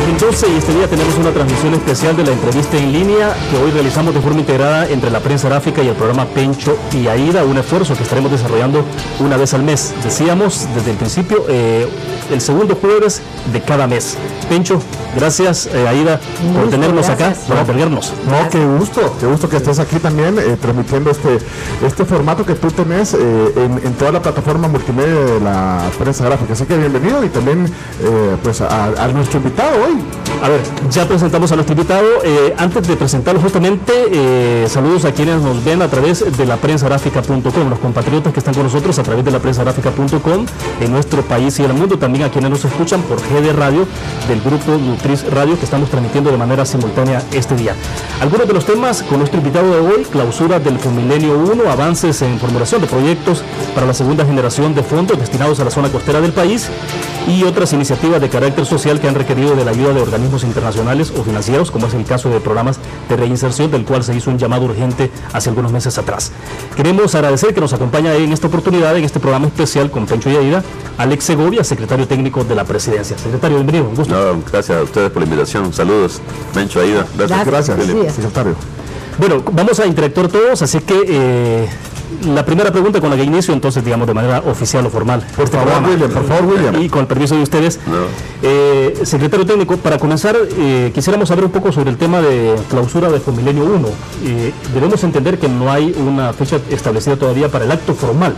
2012 y este día tenemos una transmisión especial de la entrevista en línea que hoy realizamos de forma integrada entre la prensa gráfica y el programa Pencho y Aida, un esfuerzo que estaremos desarrollando una vez al mes. Decíamos desde el principio, el segundo jueves de cada mes. Pencho, gracias Aida por tenernos acá, por albergarnos. No, qué gusto que estés aquí también transmitiendo este formato que tú tenés en toda la plataforma multimedia de la prensa gráfica. Así que bienvenido y también pues a nuestro invitado hoy. A ver, ya presentamos a nuestro invitado. Antes de presentarlo justamente, saludos a quienes nos ven a través de la prensagráfica.com, los compatriotas que están con nosotros a través de la prensagráfica.com en nuestro país y en el mundo, también a quienes nos escuchan por GD Radio del grupo Nutriz Radio que estamos transmitiendo de manera simultánea este día. Algunos de los temas con nuestro invitado de hoy: clausura del Fomilenio 1, avances en formulación de proyectos para la segunda generación de fondos destinados a la zona costera del país y otras iniciativas de carácter social que han requerido de la ayuda de organismos internacionales o financieros, como es el caso de programas de reinserción, del cual se hizo un llamado urgente hace algunos meses atrás. Queremos agradecer que nos acompaña en esta oportunidad, en este programa especial con Pencho y Aida, Alex Segovia, secretario técnico de la Presidencia. Secretario, bienvenido, un gusto. No, gracias a ustedes por la invitación. Saludos, Pencho, Aida. Gracias, secretario. Bueno, vamos a interactuar todos, así que la primera pregunta con la que inicio, entonces, digamos, de manera oficial o formal. Por favor, William. Y con el permiso de ustedes, secretario técnico, para comenzar, quisiéramos saber un poco sobre el tema de clausura de Fomilenio 1. Debemos entender que no hay una fecha establecida todavía para el acto formal.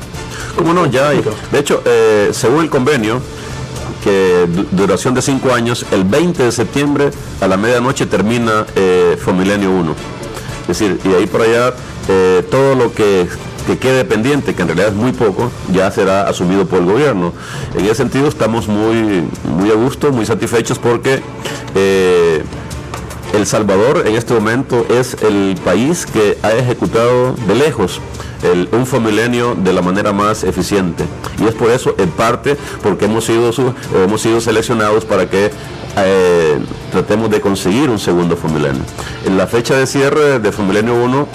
¿Cómo no? Ya hay. De hecho, según el convenio, que duración de 5 años, el 20 de septiembre a la medianoche termina Fomilenio 1. Es decir, y ahí por allá todo lo que quede pendiente, que en realidad es muy poco, ya será asumido por el gobierno. En ese sentido estamos muy a gusto, muy satisfechos, porque El Salvador en este momento es el país que ha ejecutado de lejos un Fomilenio de la manera más eficiente, y es por eso, en parte, porque hemos sido seleccionados para que tratemos de conseguir un segundo Fomilenio. En la fecha de cierre de Fomilenio 1,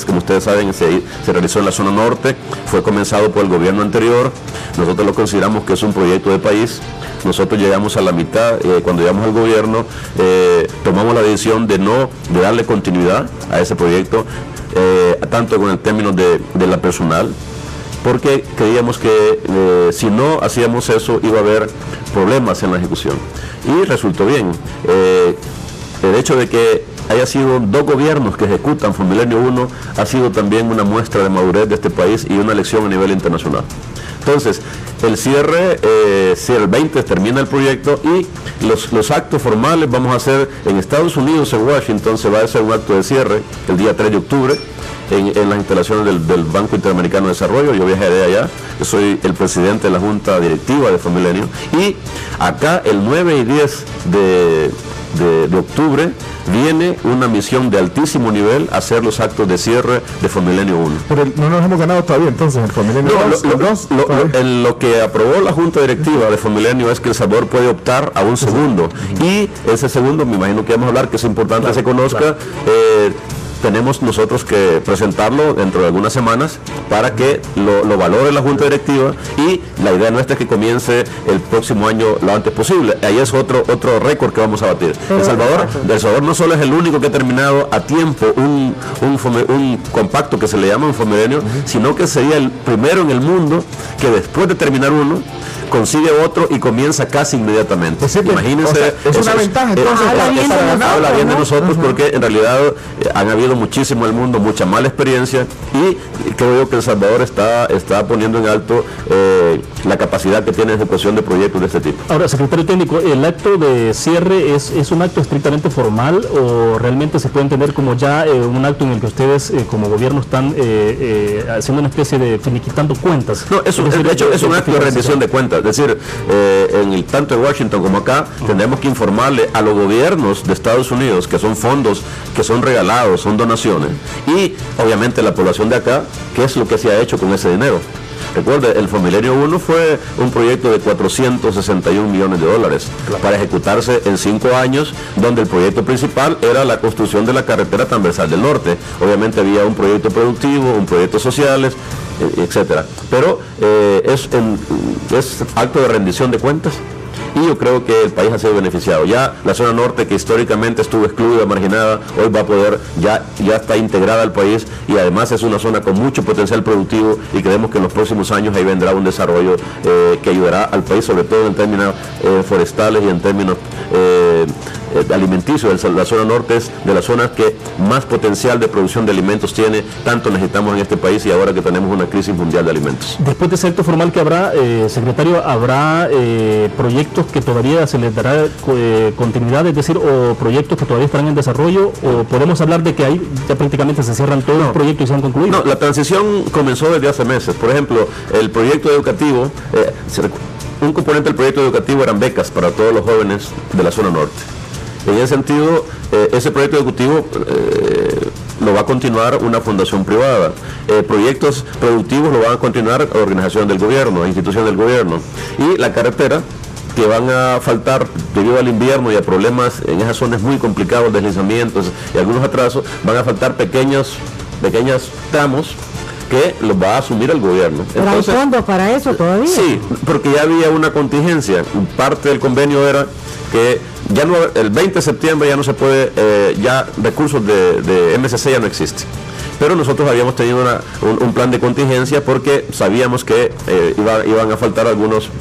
como ustedes saben, se realizó en la zona norte, fue comenzado por el gobierno anterior. Nosotros lo consideramos que es un proyecto de país. Nosotros llegamos a la mitad, cuando llegamos al gobierno, tomamos la decisión de darle continuidad a ese proyecto, tanto con el término de la personal, porque creíamos que si no hacíamos eso iba a haber problemas en la ejecución, y resultó bien. El hecho de que haya sido 2 gobiernos que ejecutan Fomilenio 1 ha sido también una muestra de madurez de este país y una lección a nivel internacional. Entonces, el cierre, si el 20 termina el proyecto, y los actos formales vamos a hacer en Estados Unidos, en Washington. Se va a hacer un acto de cierre el día 3 de octubre en las instalaciones del Banco Interamericano de Desarrollo. Yo viajaré allá, yo soy el presidente de la Junta Directiva de Fomilenio, y acá el 9 y 10 de octubre viene una misión de altísimo nivel a hacer los actos de cierre de Fomilenio 1. Pero no nos hemos ganado todavía entonces el Fomilenio 2. Lo que aprobó la Junta Directiva de Fomilenio es que El Salvador puede optar a un segundo, y ese segundo, me imagino que vamos a hablar, que es importante que se conozca. Tenemos nosotros que presentarlo dentro de algunas semanas para que lo valore la Junta Directiva, y la idea nuestra es que comience el próximo año lo antes posible. Ahí es otro récord que vamos a batir. El Salvador no solo es el único que ha terminado a tiempo un compacto que se le llama un Fomilenio, sino que sería el primero en el mundo que después de terminar uno consigue otro y comienza casi inmediatamente. Imagínense, es una ventaja. Entonces, habla bien de nosotros, porque en realidad han habido muchísimo en el mundo, mucha mala experiencia, y creo yo que El Salvador está poniendo en alto la capacidad que tiene de ejecución de proyectos de este tipo. Ahora, secretario técnico, ¿el acto de cierre es un acto estrictamente formal, o realmente se puede entender como ya un acto en el que ustedes como gobierno están haciendo una especie de finiquitando cuentas? No, de hecho es un acto de rendición de cuentas. Es decir, tanto en Washington como acá, tendremos que informarle a los gobiernos de Estados Unidos que son fondos que son regalados, son donaciones, y obviamente la población de acá, qué es lo que se ha hecho con ese dinero. Recuerde, el Fomilenio 1 fue un proyecto de $461 millones para ejecutarse en 5 años, donde el proyecto principal era la construcción de la carretera transversal del norte. Obviamente había un proyecto productivo, un proyecto sociales, etcétera. Pero es acto de rendición de cuentas, y yo creo que el país ha sido beneficiado. Ya la zona norte, que históricamente estuvo excluida, marginada, hoy va a poder, ya está integrada al país, y además es una zona con mucho potencial productivo, y creemos que en los próximos años ahí vendrá un desarrollo que ayudará al país, sobre todo en términos forestales y en términos alimenticios. La zona norte es de las zonas que más potencial de producción de alimentos tiene, tanto necesitamos en este país, y ahora que tenemos una crisis mundial de alimentos. Después de ese acto formal que habrá, secretario, ¿habrá proyectos que todavía se les dará continuidad, es decir, o proyectos que todavía estarán en desarrollo, o podemos hablar de que ahí ya prácticamente se cierran todos los proyectos y se han concluido? No, la transición comenzó desde hace meses. Por ejemplo, el proyecto educativo, un componente del proyecto educativo eran becas para todos los jóvenes de la zona norte. En ese sentido, ese proyecto educativo lo va a continuar una fundación privada. Proyectos productivos lo van a continuar organización del gobierno, institución del gobierno. Y la carretera, que van a faltar debido al invierno y a problemas en esas zonas muy complicados, deslizamientos y algunos atrasos, van a faltar pequeños tramos que los va a asumir el gobierno. ¿Pero hay fondos para eso todavía? Sí, porque ya había una contingencia. Parte del convenio era que ya no, el 20 de septiembre ya no se puede, ya recursos de MSC ya no existen. Pero nosotros habíamos tenido un plan de contingencia porque sabíamos que iban a faltar algunos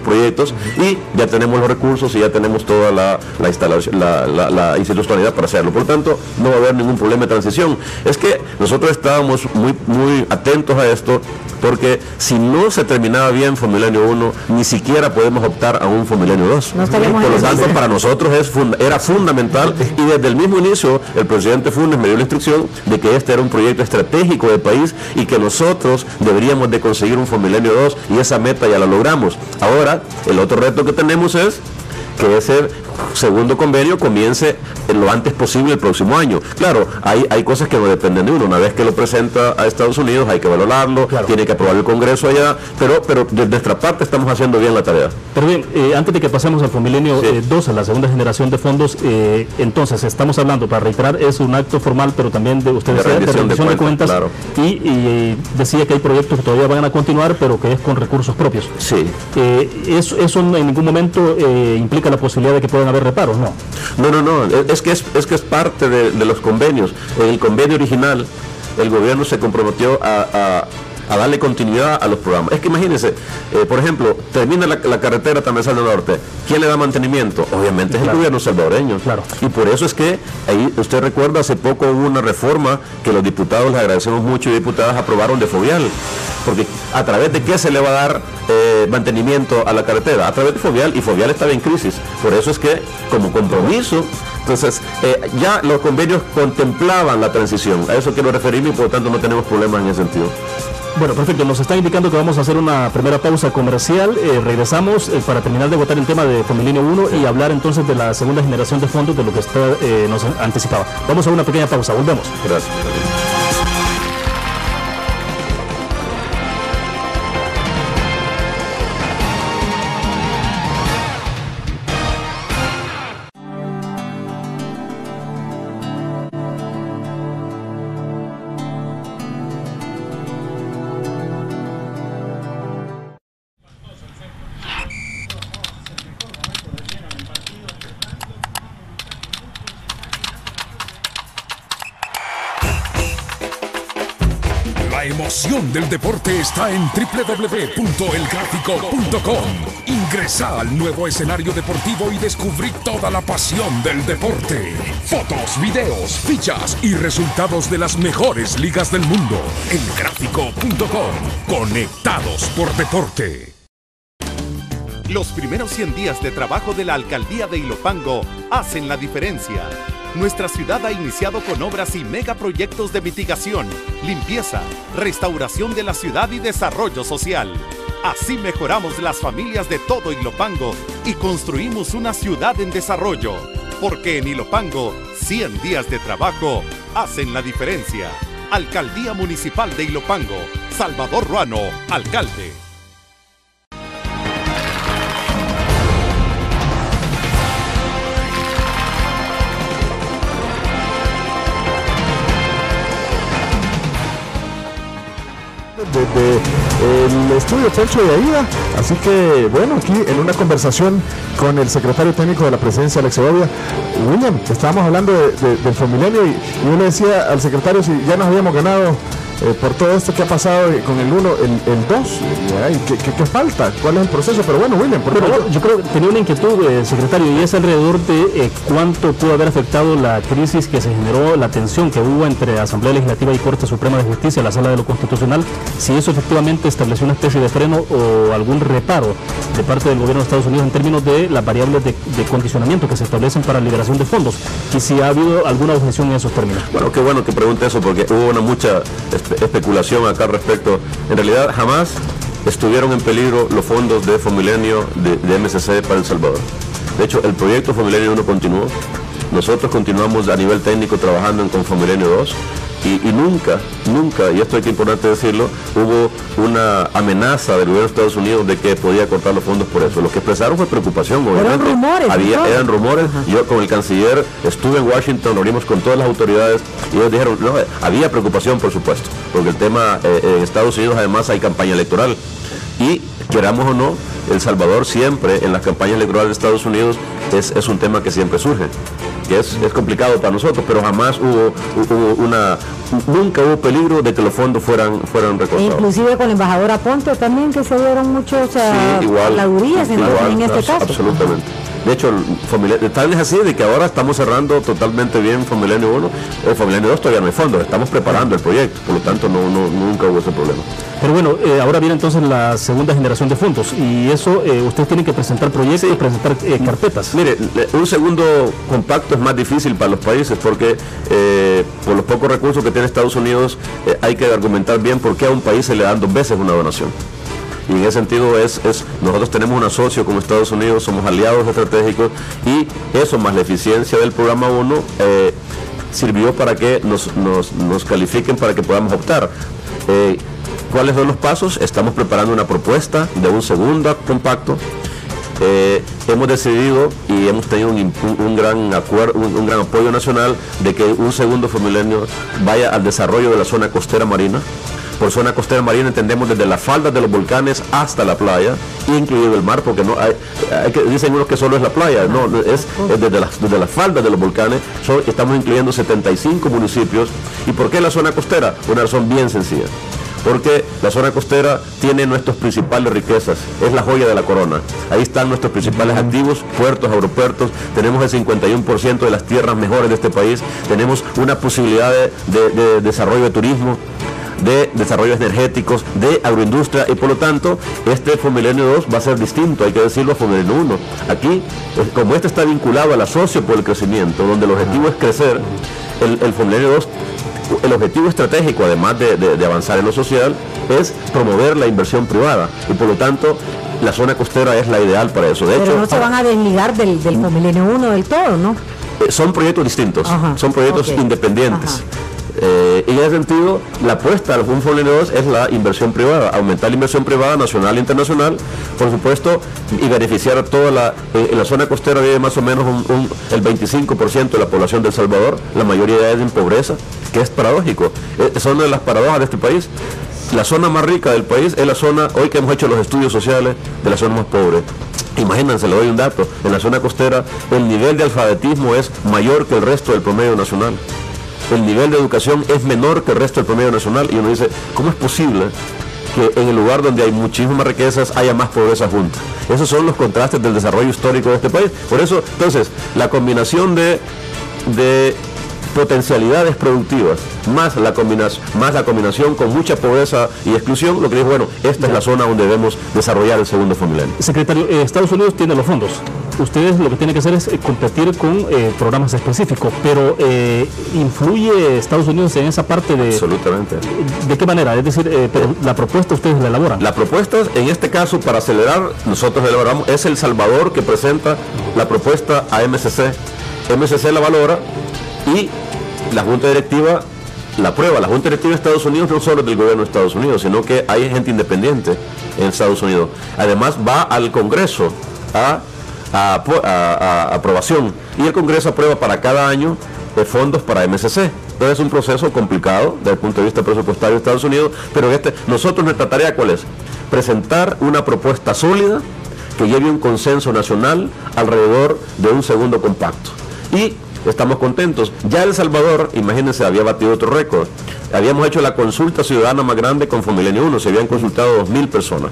proyectos, y ya tenemos los recursos y ya tenemos toda la instalación, la institucionalidad para hacerlo. Por lo tanto, no va a haber ningún problema de transición. Es que nosotros estábamos muy atentos a esto, porque si no se terminaba bien Fomilenio 1, ni siquiera podemos optar a un Fomilenio 2. No, por lo tanto, para nosotros era fundamental, y desde el mismo inicio el presidente Funes me dio la instrucción de que este era un proyecto estratégico del país y que nosotros deberíamos de conseguir un Fomilenio 2, y esa meta ya la logramos. Ahora, el otro reto que tenemos es que ese segundo convenio comience lo antes posible el próximo año. Claro, hay cosas que no dependen de uno. Una vez que lo presenta a Estados Unidos hay que valorarlo, claro, tiene que aprobar el Congreso allá, pero de nuestra parte estamos haciendo bien la tarea. Pero bien, antes de que pasemos al Fomilenio 2, a la segunda generación de fondos, entonces estamos hablando, para reiterar, es un acto formal, pero también de ustedes de rendición de cuentas, claro. y decía que hay proyectos que todavía van a continuar, pero que es con recursos propios. Sí. Eso en ningún momento implica la posibilidad de que puedan haber reparos, ¿no? No, es que es parte de los convenios. En el convenio original, el gobierno se comprometió a darle continuidad a los programas. Es que imagínense, por ejemplo, termina la carretera transversal del norte, ¿quién le da mantenimiento? Obviamente es el gobierno salvadoreño. Claro. Y por eso es que, ahí usted recuerda, hace poco hubo una reforma que los diputados, les agradecemos mucho, y diputadas aprobaron de Fovial. Porque ¿a través de qué se le va a dar mantenimiento a la carretera? A través de Fovial, y Fovial estaba en crisis. Por eso es que, como compromiso, entonces ya los convenios contemplaban la transición. A eso quiero referirme, y por lo tanto no tenemos problemas en ese sentido. Bueno, perfecto. Nos está indicando que vamos a hacer una primera pausa comercial. Regresamos para terminar de votar el tema de Fomilenio 1 y hablar entonces de la segunda generación de fondos, de lo que nos anticipaba. Vamos a una pequeña pausa. Volvemos. Gracias. La emoción del deporte está en www.elgráfico.com. Ingresa al nuevo escenario deportivo y descubrí toda la pasión del deporte. Fotos, videos, fichas y resultados de las mejores ligas del mundo. Elgráfico.com. Conectados por deporte. Los primeros 100 días de trabajo de la Alcaldía de Ilopango hacen la diferencia. Nuestra ciudad ha iniciado con obras y megaproyectos de mitigación, limpieza, restauración de la ciudad y desarrollo social. Así mejoramos las familias de todo Ilopango y construimos una ciudad en desarrollo. Porque en Ilopango, 100 días de trabajo hacen la diferencia. Alcaldía Municipal de Ilopango. Salvador Ruano, alcalde. el estudio Pencho de Aida. Así que, bueno, aquí en una conversación con el secretario técnico de la presidencia, Alex Segovia, William, estábamos hablando del Fomilenio y yo le decía al secretario si ya nos habíamos ganado por todo esto que ha pasado con el 1, el 2, ¿qué falta? ¿Cuál es el proceso? Pero bueno, William, por favor. Yo creo que tenía una inquietud, secretario, y es alrededor de cuánto pudo haber afectado la crisis que se generó, la tensión que hubo entre Asamblea Legislativa y Corte Suprema de Justicia, la Sala de lo Constitucional, si eso efectivamente estableció una especie de freno o algún reparo de parte del gobierno de Estados Unidos en términos de las variables de condicionamiento que se establecen para liberación de fondos, y si ha habido alguna objeción en esos términos. Bueno, qué bueno que pregunte eso, porque hubo mucha especulación acá al respecto. En realidad jamás estuvieron en peligro los fondos de Fomilenio de MSC para El Salvador. De hecho, el proyecto Fomilenio 1 continuó. Nosotros continuamos a nivel técnico trabajando con Fomilenio 2 y nunca, y esto es importante decirlo, hubo una amenaza del gobierno de Estados Unidos de que podía cortar los fondos por eso. Lo que expresaron fue preocupación, obviamente. Eran rumores. Yo con el canciller estuve en Washington, nos reunimos con todas las autoridades y ellos dijeron, no, había preocupación, por supuesto, porque el tema en Estados Unidos además hay campaña electoral y, queramos o no, El Salvador siempre en las campañas electorales de Estados Unidos es un tema que siempre surge, que es complicado para nosotros, pero jamás nunca hubo peligro de que los fondos fueran recortados. Inclusive con el embajador Aponte también, que se dieron muchos habladurías en este caso. Absolutamente. De hecho, tal es así de que ahora estamos cerrando totalmente bien Fomilenio 1. El Fomilenio 2 todavía no hay fondos, estamos preparando el proyecto, por lo tanto nunca hubo ese problema. Pero bueno, ahora viene entonces la segunda generación de fondos y eso, ustedes tienen que presentar proyectos y presentar carpetas. Mire, un segundo compacto es más difícil para los países porque por los pocos recursos que tiene Estados Unidos hay que argumentar bien por qué a un país se le dan 2 veces una donación. Y en ese sentido nosotros tenemos un asocio como Estados Unidos, somos aliados estratégicos y eso más la eficiencia del programa 1 sirvió para que nos califiquen para que podamos optar. ¿Cuáles son los pasos? Estamos preparando una propuesta de un segundo compacto. Hemos decidido y hemos tenido un gran apoyo nacional de que un segundo Fomilenio vaya al desarrollo de la zona costera marina. Por zona costera marina entendemos desde las faldas de los volcanes hasta la playa, incluido el mar, porque no dicen unos que solo es la playa, no, es desde las faldas de los volcanes. Estamos incluyendo 75 municipios. ¿Y por qué la zona costera? Una razón bien sencilla. Porque la zona costera tiene nuestras principales riquezas, es la joya de la corona. Ahí están nuestros principales activos, puertos, aeropuertos, tenemos el 51% de las tierras mejores de este país, tenemos una posibilidad de desarrollo de turismo, de desarrollos energéticos, de agroindustria y por lo tanto este Fomilenio 2 va a ser distinto, hay que decirlo, a Fomilenio 1. Aquí, como este está vinculado al asocio por el crecimiento, donde el objetivo es crecer, el Fomilenio 2, el objetivo estratégico, además de avanzar en lo social, es promover la inversión privada y por lo tanto la zona costera es la ideal para eso. Pero no se van a desligar del Fomilenio 1 del todo, ¿no? Son proyectos distintos, son proyectos independientes. En ese sentido, la apuesta al Fomilenio 2 es la inversión privada, aumentar la inversión privada nacional e internacional, por supuesto, y beneficiar a toda en la zona costera vive más o menos el 25% de la población de El Salvador, la mayoría es en pobreza, que es paradójico, son de las paradojas de este país. La zona más rica del país es la zona, hoy que hemos hecho los estudios sociales, de la zona más pobre. Imagínense, le doy un dato, en la zona costera el nivel de alfabetismo es mayor que el resto del promedio nacional. El nivel de educación es menor que el resto del promedio nacional y uno dice, ¿cómo es posible que en el lugar donde hay muchísimas riquezas haya más pobreza junta? Esos son los contrastes del desarrollo histórico de este país. Por eso, entonces, la combinación de potencialidades productivas más la combinación con mucha pobreza y exclusión, lo que dijo, bueno, esta es la zona donde debemos desarrollar el segundo Fomilenio. Secretario, Estados Unidos tiene los fondos. Ustedes lo que tienen que hacer es competir con programas específicos, pero ¿influye Estados Unidos en esa parte de...? Absolutamente. ¿De qué manera? Es decir, pero la propuesta ustedes la elaboran. La propuesta, en este caso, para acelerar, nosotros la elaboramos, es El Salvador que presenta la propuesta a MSC. MSC la valora y la Junta Directiva la aprueba. La Junta Directiva de Estados Unidos no solo es del gobierno de Estados Unidos, sino que hay gente independiente en Estados Unidos. Además va al Congreso a aprobación y el Congreso aprueba para cada año fondos para MSC. Entonces es un proceso complicado desde el punto de vista presupuestario de Estados Unidos, pero nosotros nuestra tarea ¿cuál es? Presentar una propuesta sólida que lleve un consenso nacional alrededor de un segundo compacto. Y estamos contentos. Ya El Salvador, imagínense, había batido otro récord. Habíamos hecho la consulta ciudadana más grande con Fomilenio 1, se habían consultado 2.000 personas.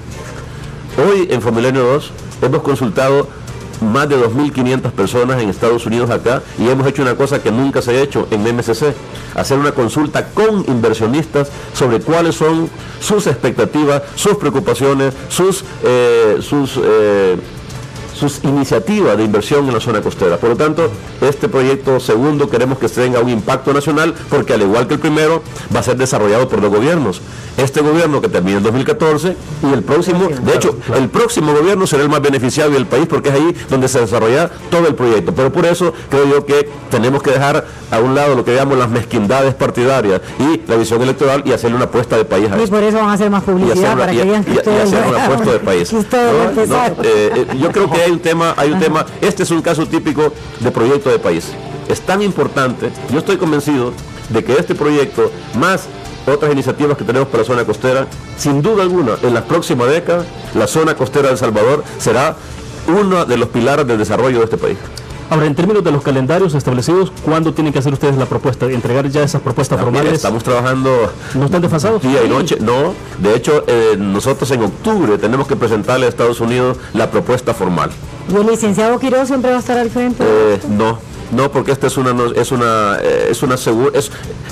Hoy en Fomilenio 2 hemos consultado más de 2.500 personas en Estados Unidos acá, y hemos hecho una cosa que nunca se ha hecho en MSC, hacer una consulta con inversionistas sobre cuáles son sus expectativas, sus preocupaciones, sus iniciativas de inversión en la zona costera. Por lo tanto, este proyecto segundo queremos que tenga un impacto nacional, porque al igual que el primero, va a ser desarrollado por dos gobiernos. Este gobierno que termina en 2014 y el próximo, de hecho, el próximo gobierno será el más beneficiado del país, porque es ahí donde se desarrolla todo el proyecto. Pero por eso creo yo que tenemos que dejar a un lado lo que llamamos las mezquindades partidarias y la visión electoral, y hacerle una apuesta de país a esto. Y por eso van a hacer más publicidad para que vean que ustedes hacer una apuesta de país. Yo creo que hay un tema, este es un caso típico de proyecto de país. Es tan importante, yo estoy convencido de que este proyecto, más otras iniciativas que tenemos para la zona costera, sin duda alguna, en la próxima década, la zona costera de El Salvador será uno de los pilares del desarrollo de este país. Ahora, en términos de los calendarios establecidos, ¿cuándo tienen que hacer ustedes la propuesta? ¿Entregar ya esas propuestas formales? Estamos trabajando... ¿No están desfasados? Día y noche, no. De hecho, nosotros en octubre tenemos que presentarle a Estados Unidos la propuesta formal. ¿Y el licenciado Quiroz siempre va a estar al frente? No, porque esta en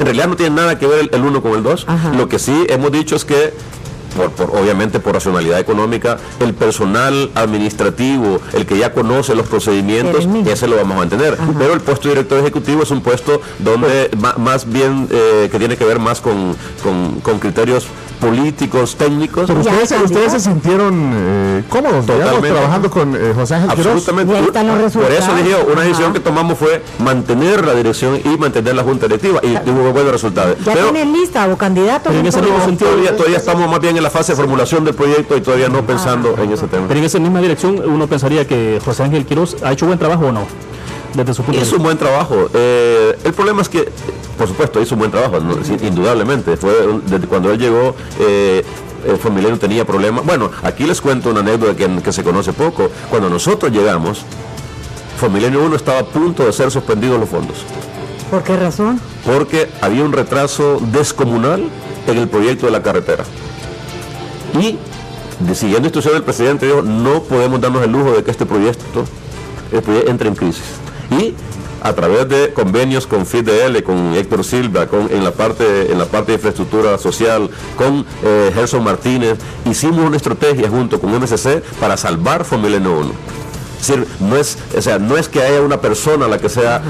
realidad no tiene nada que ver el uno con el dos. Ajá. Lo que sí hemos dicho es que, obviamente por racionalidad económica, el personal administrativo, el que ya conoce los procedimientos, ese lo vamos a mantener. Ajá. Pero el puesto de director ejecutivo es un puesto donde más bien que tiene que ver más con criterios políticos, técnicos. Pero ustedes se sintieron cómodos, digamos, trabajando con José Ángel Quiroz. Absolutamente. Por eso dije, una decisión que tomamos fue mantener la dirección y mantener la junta directiva, y tuvo buenos resultados. ¿Ya tienen lista o candidatos? En ese mismo sentido, todavía estamos más bien en la fase de formulación del proyecto y todavía no pensando en ese tema. Pero en esa misma dirección uno pensaría que José Ángel Quiroz ha hecho buen trabajo, ¿o no? Desde su punto de vista. Hizo un buen trabajo. El problema es que, por supuesto, hizo un buen trabajo, indudablemente. Fue desde cuando él llegó, Fomilenio tenía problemas. Bueno, aquí les cuento una anécdota que se conoce poco. Cuando nosotros llegamos, Fomilenio 1 estaba a punto de ser suspendido los fondos. ¿Por qué razón? Porque había un retraso descomunal en el proyecto de la carretera. Y, siguiendo instrucciones del presidente, dijo, no podemos darnos el lujo de que este proyecto entre en crisis. Y a través de convenios con FIDL, con Héctor Silva, en la parte de infraestructura social, con Gerson Martínez, hicimos una estrategia junto con MSC para salvar Fomilenio 1. Es decir, no es que haya una persona la que sea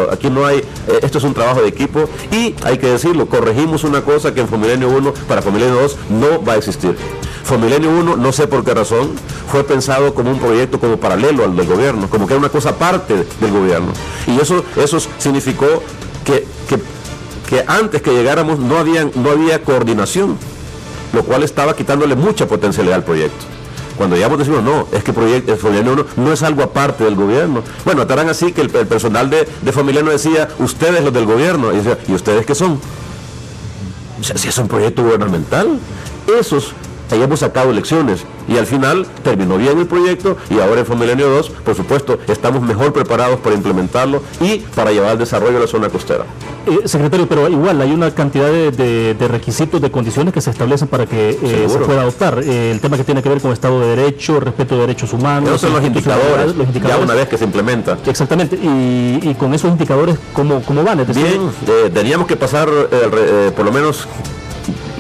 aquí no hay, esto es un trabajo de equipo, y hay que decirlo, corregimos una cosa que en Fomilenio 1 para Fomilenio 2 no va a existir. Fomilenio 1, no sé por qué razón, fue pensado como un proyecto como paralelo al del gobierno, como que era una cosa aparte del gobierno, y eso significó que antes que llegáramos no había coordinación, lo cual estaba quitándole mucha potencialidad al proyecto. Cuando llegamos decimos, no, es que el Fomilenio 1 no es algo aparte del gobierno. Bueno, estarán así que el personal de Fomilenio decía, ustedes los del gobierno, y decía, ¿y ustedes qué son? O sea, si es un proyecto gubernamental, ahí hemos sacado lecciones, y al final terminó bien el proyecto, y ahora en Fomilenio 2, por supuesto, estamos mejor preparados para implementarlo y para llevar al desarrollo de la zona costera. Secretario, pero igual hay una cantidad de requisitos, de condiciones que se establecen para que se pueda adoptar. El tema que tiene que ver con Estado de Derecho, respeto de derechos humanos. Esos son los indicadores, ya una vez que se implementa. Exactamente, y con esos indicadores, ¿cómo van? Es decir, bien, teníamos que pasar por lo menos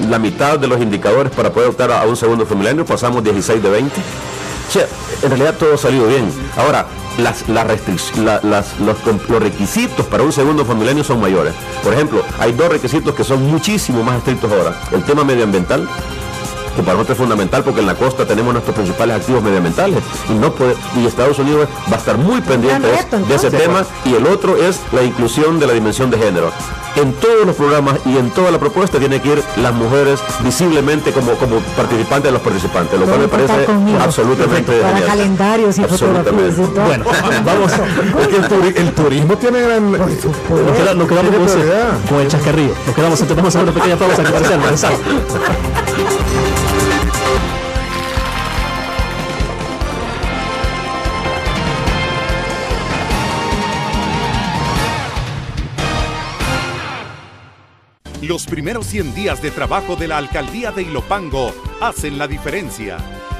la mitad de los indicadores para poder optar a un segundo Fomilenio, pasamos 16 de 20. O sea, en realidad todo ha salido bien. Ahora, los requisitos para un segundo Fomilenio son mayores. Por ejemplo, hay dos requisitos que son muchísimo más estrictos ahora. El tema medioambiental, que para nosotros es fundamental, porque en la costa tenemos nuestros principales activos medioambientales, y Estados Unidos va a estar muy pendiente de ese tema. Y el otro es la inclusión de la dimensión de género. En todos los programas y en toda la propuesta tiene que ir las mujeres visiblemente como participantes de los participantes, lo cual me parece absolutamente para genial. Calendarios y fotografías y todo. Bueno, vamos. El turismo tiene gran... Nos quedamos con el chascarrillo. Nos quedamos, vamos a hacer una pequeña pausa comercial. Los primeros 100 días de trabajo de la Alcaldía de Ilopango hacen la diferencia.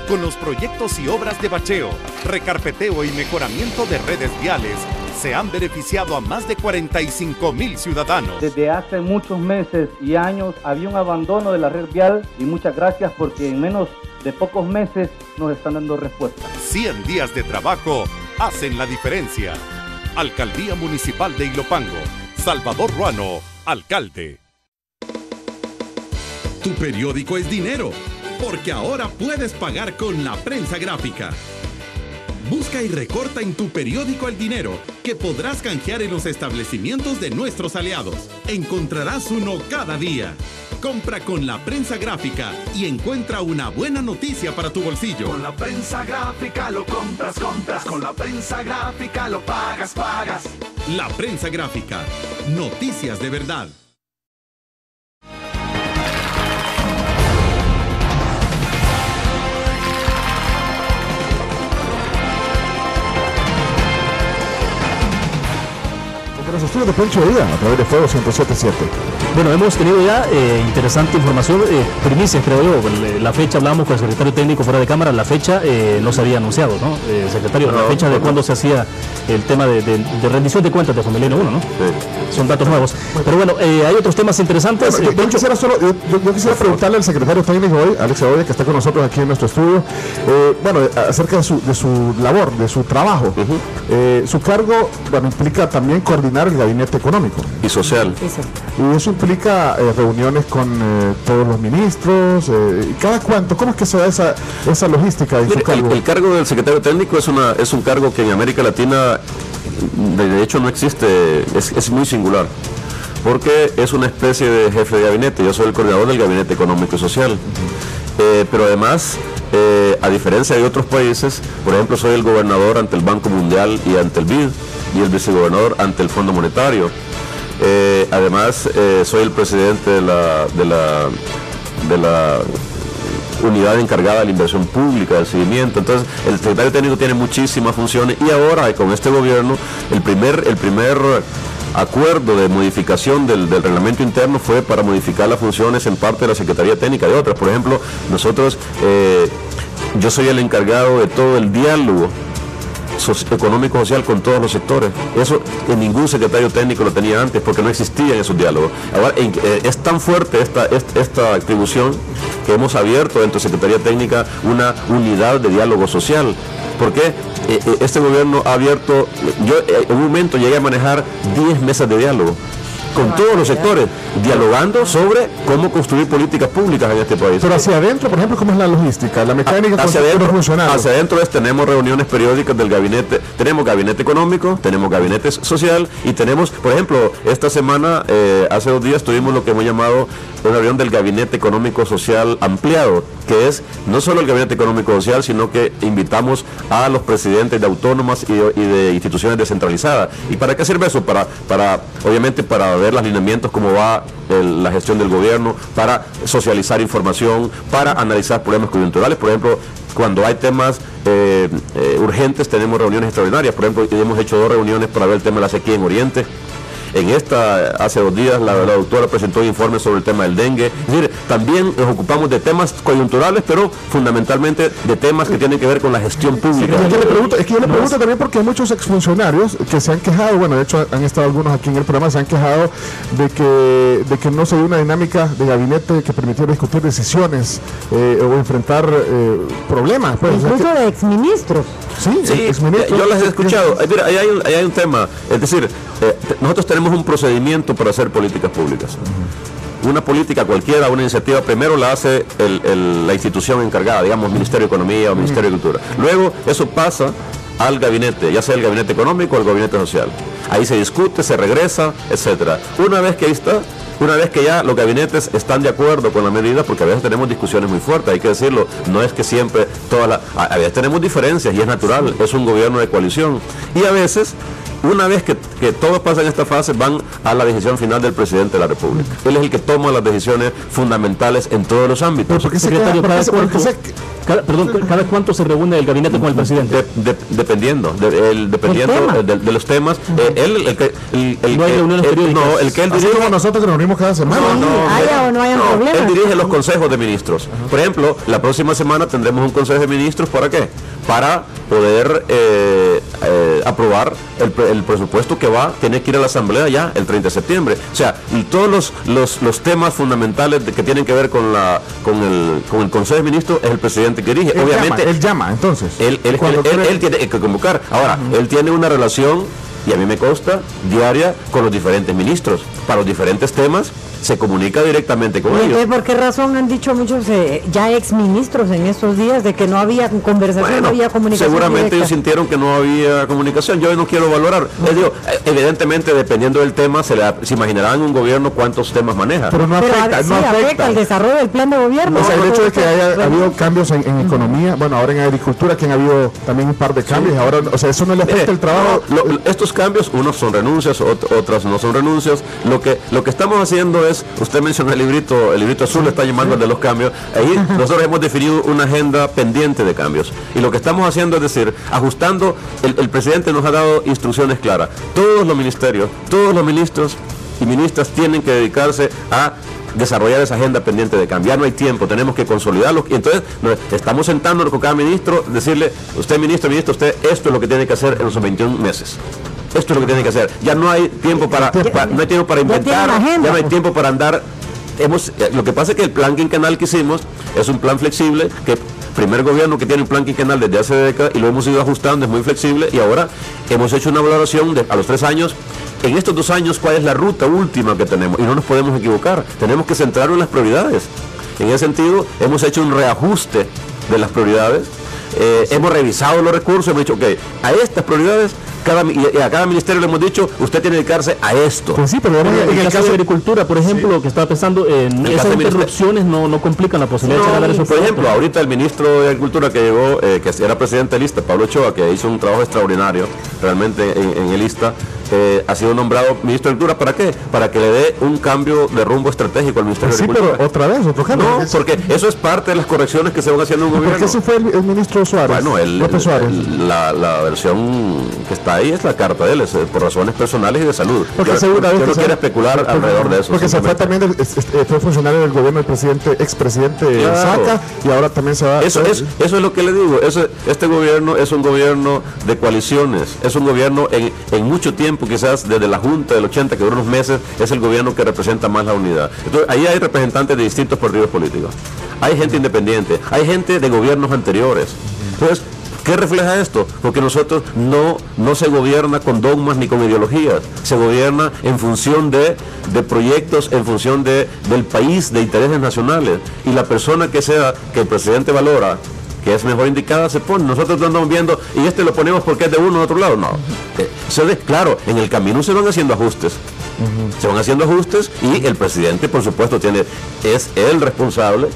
Con los proyectos y obras de bacheo, recarpeteo y mejoramiento de redes viales, se han beneficiado a más de 45,000 ciudadanos. Desde hace muchos meses y años había un abandono de la red vial, y muchas gracias porque en menos de pocos meses nos están dando respuesta. 100 días de trabajo hacen la diferencia. Alcaldía Municipal de Ilopango. Salvador Ruano, alcalde. Tu periódico es dinero, porque ahora puedes pagar con la prensa gráfica. Busca y recorta en tu periódico El Dinero, que podrás canjear en los establecimientos de nuestros aliados. Encontrarás uno cada día. Compra con la prensa gráfica y encuentra una buena noticia para tu bolsillo. Con la prensa gráfica lo compras. Con la prensa gráfica lo pagas. La prensa gráfica. Noticias de verdad. Los estudios de Poncho Día a través de Fuego 107.7. Bueno, hemos tenido ya interesante información, primicias creo yo. La fecha, hablamos con el secretario técnico fuera de cámara, la fecha no se había anunciado, ¿no? Secretario, la fecha de cuándo se hacía el tema de rendición de cuentas de Fomeleno 1, ¿no? Sí. Son datos nuevos. Pero bueno, hay otros temas interesantes. Yo quisiera preguntarle al secretario técnico hoy, Alex Segovia, que está con nosotros aquí en nuestro estudio, acerca de su labor, de su trabajo. Su cargo, implica también coordinar el gabinete económico y social, y eso implica reuniones con todos los ministros, cada cuánto, ¿cómo es que se da esa logística de su cargo? El cargo del secretario técnico es un cargo que en América Latina de hecho no existe, es muy singular, porque es una especie de jefe de gabinete. Yo soy el coordinador del gabinete económico y social, pero además, a diferencia de otros países, por ejemplo, soy el gobernador ante el Banco Mundial y ante el BID, y el vicegobernador ante el Fondo Monetario. Además, soy el presidente de la unidad encargada de la inversión pública, del seguimiento. Entonces, el secretario técnico tiene muchísimas funciones, y ahora, con este gobierno, el primer acuerdo de modificación del reglamento interno fue para modificar las funciones en parte de la Secretaría Técnica y otras. Por ejemplo, nosotros, yo soy el encargado de todo el diálogo económico social con todos los sectores. Eso que ningún secretario técnico lo tenía antes, porque no existían esos diálogos. Ahora es tan fuerte esta atribución que hemos abierto dentro de Secretaría Técnica una unidad de diálogo social. Porque este gobierno ha abierto, yo en un momento llegué a manejar 10 mesas de diálogo con todos los sectores, dialogando sobre cómo construir políticas públicas en este país. Pero hacia adentro, por ejemplo, ¿cómo es la logística, la mecánica hacia adentro tenemos reuniones periódicas del gabinete, tenemos gabinete económico, tenemos gabinete social, y tenemos, por ejemplo, esta semana, hace 2 días tuvimos lo que hemos llamado una reunión del gabinete económico social ampliado, que es no solo el gabinete económico social, sino que invitamos a los presidentes de autónomas y de instituciones descentralizadas. ¿Y para qué sirve eso? Obviamente para ver los lineamientos, cómo va la gestión del gobierno, para socializar información, para analizar problemas coyunturales. Por ejemplo, cuando hay temas urgentes, tenemos reuniones extraordinarias. Por ejemplo, hemos hecho 2 reuniones para ver el tema de la sequía en Oriente. En hace 2 días, la doctora presentó un informe sobre el tema del dengue. Es decir, también nos ocupamos de temas coyunturales, pero fundamentalmente de temas que tienen que ver con la gestión pública. Yo le pregunto también porque hay muchos exfuncionarios que se han quejado, bueno, de hecho han estado algunos aquí en el programa, se han quejado de que no se dio una dinámica de gabinete que permitiera discutir decisiones o enfrentar problemas. Pues, incluso de exministros. Sí, exministros. Yo las he escuchado. Mira, ahí hay un tema, es decir, nosotros tenemos un procedimiento para hacer políticas públicas. una política cualquiera, una iniciativa, primero la hace la institución encargada, digamos Ministerio de Economía o Ministerio de Cultura. Luego eso pasa al gabinete, ya sea el gabinete económico o el gabinete social. Ahí se discute, se regresa, etcétera. Una vez que ahí está, una vez que ya los gabinetes están de acuerdo con la medida, porque a veces tenemos discusiones muy fuertes, hay que decirlo, no es que siempre a veces tenemos diferencias y es natural, es un gobierno de coalición. Y a veces, una vez que todos pasan esta fase, van a la decisión final del presidente de la República. Él es el que toma las decisiones fundamentales en todos los ámbitos. Secretario, ¿cada cuánto se reúne el gabinete con el presidente? Dependiendo de los temas. No hay reuniones periódicas. No, el que él dirige, como nosotros nos reunimos cada semana. Él dirige los consejos de ministros. Por ejemplo, la próxima semana tendremos un consejo de ministros. ¿Para qué? Para poder aprobar el presupuesto que tiene que ir a la Asamblea ya el 30 de septiembre. O sea, y todos los temas fundamentales que tienen que ver con el Consejo de Ministros es el presidente que dirige. Obviamente él llama, entonces. Él tiene que convocar. Ahora, él tiene una relación, y a mí me consta, diaria con los diferentes ministros para los diferentes temas. Se comunica directamente con ellos. ¿Por qué razón han dicho muchos ya exministros en estos días de que no había conversación, no había comunicación seguramente directa? Ellos sintieron que no había comunicación. Yo no quiero valorar. Les digo, evidentemente, dependiendo del tema, se imaginarán un gobierno cuántos temas maneja. Pero no afecta al desarrollo del plan de gobierno. O sea, el hecho de que haya habido cambios en economía, bueno, ahora en agricultura, que han habido también un par de cambios, ahora, o sea, eso no le afecta el trabajo. Estos cambios, unos son renuncias, otras no son renuncias. Lo que estamos haciendo es, usted mencionó el librito azul, está llamando el de los cambios. Ahí nosotros hemos definido una agenda pendiente de cambios. Y lo que estamos haciendo es decir, ajustando, el presidente nos ha dado instrucciones claras. Todos los ministerios, todos los ministros y ministras tienen que dedicarse a desarrollar esa agenda pendiente de cambio. Ya no hay tiempo, tenemos que consolidarlo. Y entonces estamos sentándonos con cada ministro, decirle, usted ministro, usted esto es lo que tiene que hacer en los 21 meses. Esto es lo que tiene que hacer. Ya no hay tiempo no hay tiempo para inventar, ya no hay tiempo para andar. Lo que pasa es que el plan quinquenal que hicimos es un plan flexible, que primer gobierno que tiene un plan quinquenal desde hace décadas, y lo hemos ido ajustando, es muy flexible, y ahora hemos hecho una valoración a los 3 años. En estos 2 años, ¿cuál es la ruta última que tenemos? Y no nos podemos equivocar, tenemos que centrarnos en las prioridades. En ese sentido, hemos hecho un reajuste de las prioridades. Hemos revisado los recursos, hemos dicho, a estas prioridades, a cada ministerio le hemos dicho, usted tiene que dedicarse a esto. Pues sí, pero en el caso de agricultura, por ejemplo, que estaba pensando, esas interrupciones no complican la posibilidad de dar esos. Por ejemplo, ahorita el ministro de Agricultura que llegó, que era presidente del ISTA, Pablo Ochoa, que hizo un trabajo extraordinario realmente en el ISTA, ha sido nombrado ministro de Agricultura. ¿Para qué? Para que le dé un cambio de rumbo estratégico al Ministerio de Agricultura. Pero otra vez, otro cambio. No, porque eso es parte de las correcciones que se van haciendo en un gobierno. ¿Por qué se fue el ministro Suárez? Bueno, la versión que está ahí es la carta de él, es por razones personales y de salud. Porque yo no quiero especular alrededor de eso. Porque se fue también, fue funcionario del gobierno del expresidente Saca, y ahora también se va. Eso es lo que le digo. Este gobierno es un gobierno de coaliciones, es un gobierno en mucho tiempo, quizás desde la Junta del 80, que duró unos meses, es el gobierno que representa más la unidad. Entonces, ahí hay representantes de distintos partidos políticos, hay gente independiente, hay gente de gobiernos anteriores. Entonces, ¿qué refleja esto? Porque nosotros no se gobierna con dogmas ni con ideologías, se gobierna en función de proyectos, en función del país, de intereses nacionales, y la persona que el presidente valora, que es mejor indicada, se pone. Nosotros no andamos viendo, y lo ponemos porque es de uno o de otro lado. No. Claro, en el camino se van haciendo ajustes. Se van haciendo ajustes, y el presidente, por supuesto, es el responsable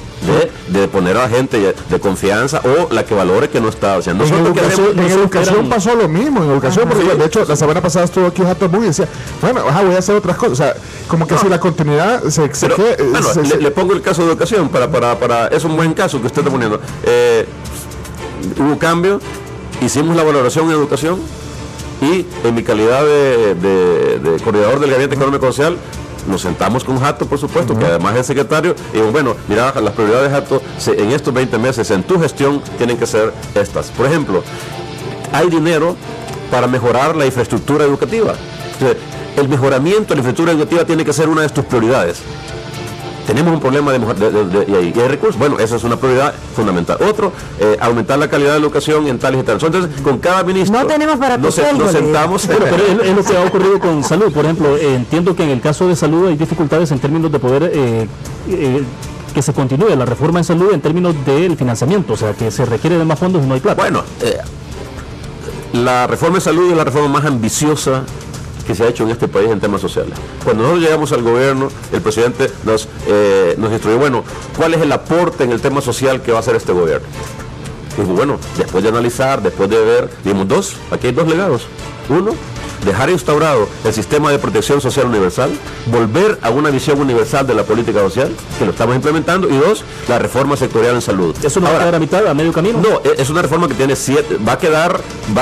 de poner a la gente de confianza, o la que valore que no está haciendo. En educación pasó lo mismo, en educación, porque de hecho la semana pasada estuvo aquí Jato Bui y decía, bueno, voy a hacer otras cosas. O sea, como que si la continuidad le pongo el caso de educación, es un buen caso que usted está poniendo. Hubo cambio, hicimos la valoración en educación, y en mi calidad de coordinador del Gabinete Económico Social, nos sentamos con Jato, por supuesto, que además es secretario, y bueno, mira, las prioridades, Jato, en estos 20 meses, en tu gestión, tienen que ser estas. Por ejemplo, hay dinero para mejorar la infraestructura educativa. Entonces, el mejoramiento de la infraestructura educativa tiene que ser una de tus prioridades. tenemos un problema y hay recursos. Bueno, esa es una prioridad fundamental. Otro, aumentar la calidad de la educación en tales y tales. Entonces, con cada ministro no tenemos para nos sentamos. Pero es lo que ha ocurrido con salud. Por ejemplo, entiendo que en el caso de salud hay dificultades en términos de poder que se continúe la reforma en salud en términos del financiamiento, o sea, que se requiere de más fondos y no hay plata. Bueno, la reforma de salud es la reforma más ambiciosa que se ha hecho en este país en temas sociales. Cuando nosotros llegamos al gobierno, el presidente nos instruyó, bueno, ¿cuál es el aporte en el tema social que va a hacer este gobierno? Y bueno, después de analizar, después de ver, dimos aquí hay 2 legados. Uno, dejar instaurado el sistema de protección social universal, volver a una visión universal de la política social, que lo estamos implementando, y 2, la reforma sectorial en salud. ¿Eso no va a quedar a mitad, a medio camino? No, es una reforma que tiene 7, va a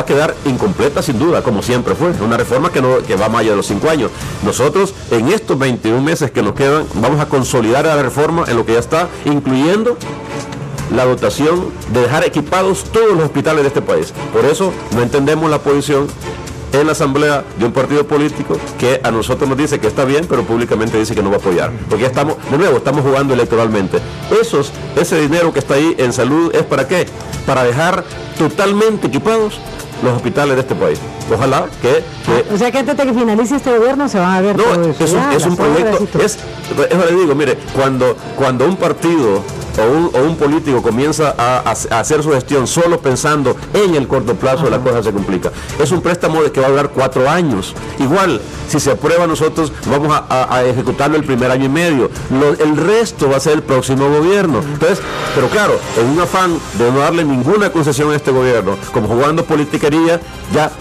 quedar incompleta sin duda, como siempre fue, una reforma que va más allá de los 5 años. Nosotros, en estos 21 meses que nos quedan, vamos a consolidar la reforma en lo que ya está, incluyendo la dotación de dejar equipados todos los hospitales de este país. Por eso no entendemos la posición en la asamblea de un partido político que a nosotros nos dice que está bien, pero públicamente dice que no va a apoyar, porque ya estamos jugando electoralmente. Ese dinero que está ahí en salud, ¿es para qué? Para dejar totalmente equipados los hospitales de este país. Ojalá que o sea que antes de que finalice este gobierno se van a ver todo eso. Es un proyecto, eso le digo, mire, cuando un partido o un político comienza a hacer su gestión solo pensando en el corto plazo, la cosa se complica. Es un préstamo que va a durar 4 años. Igual, si se aprueba, nosotros vamos a ejecutarlo el primer año y medio. El resto va a ser el próximo gobierno. Entonces, pero claro, en un afán de no darle ninguna concesión a este gobierno, como jugando politiquería,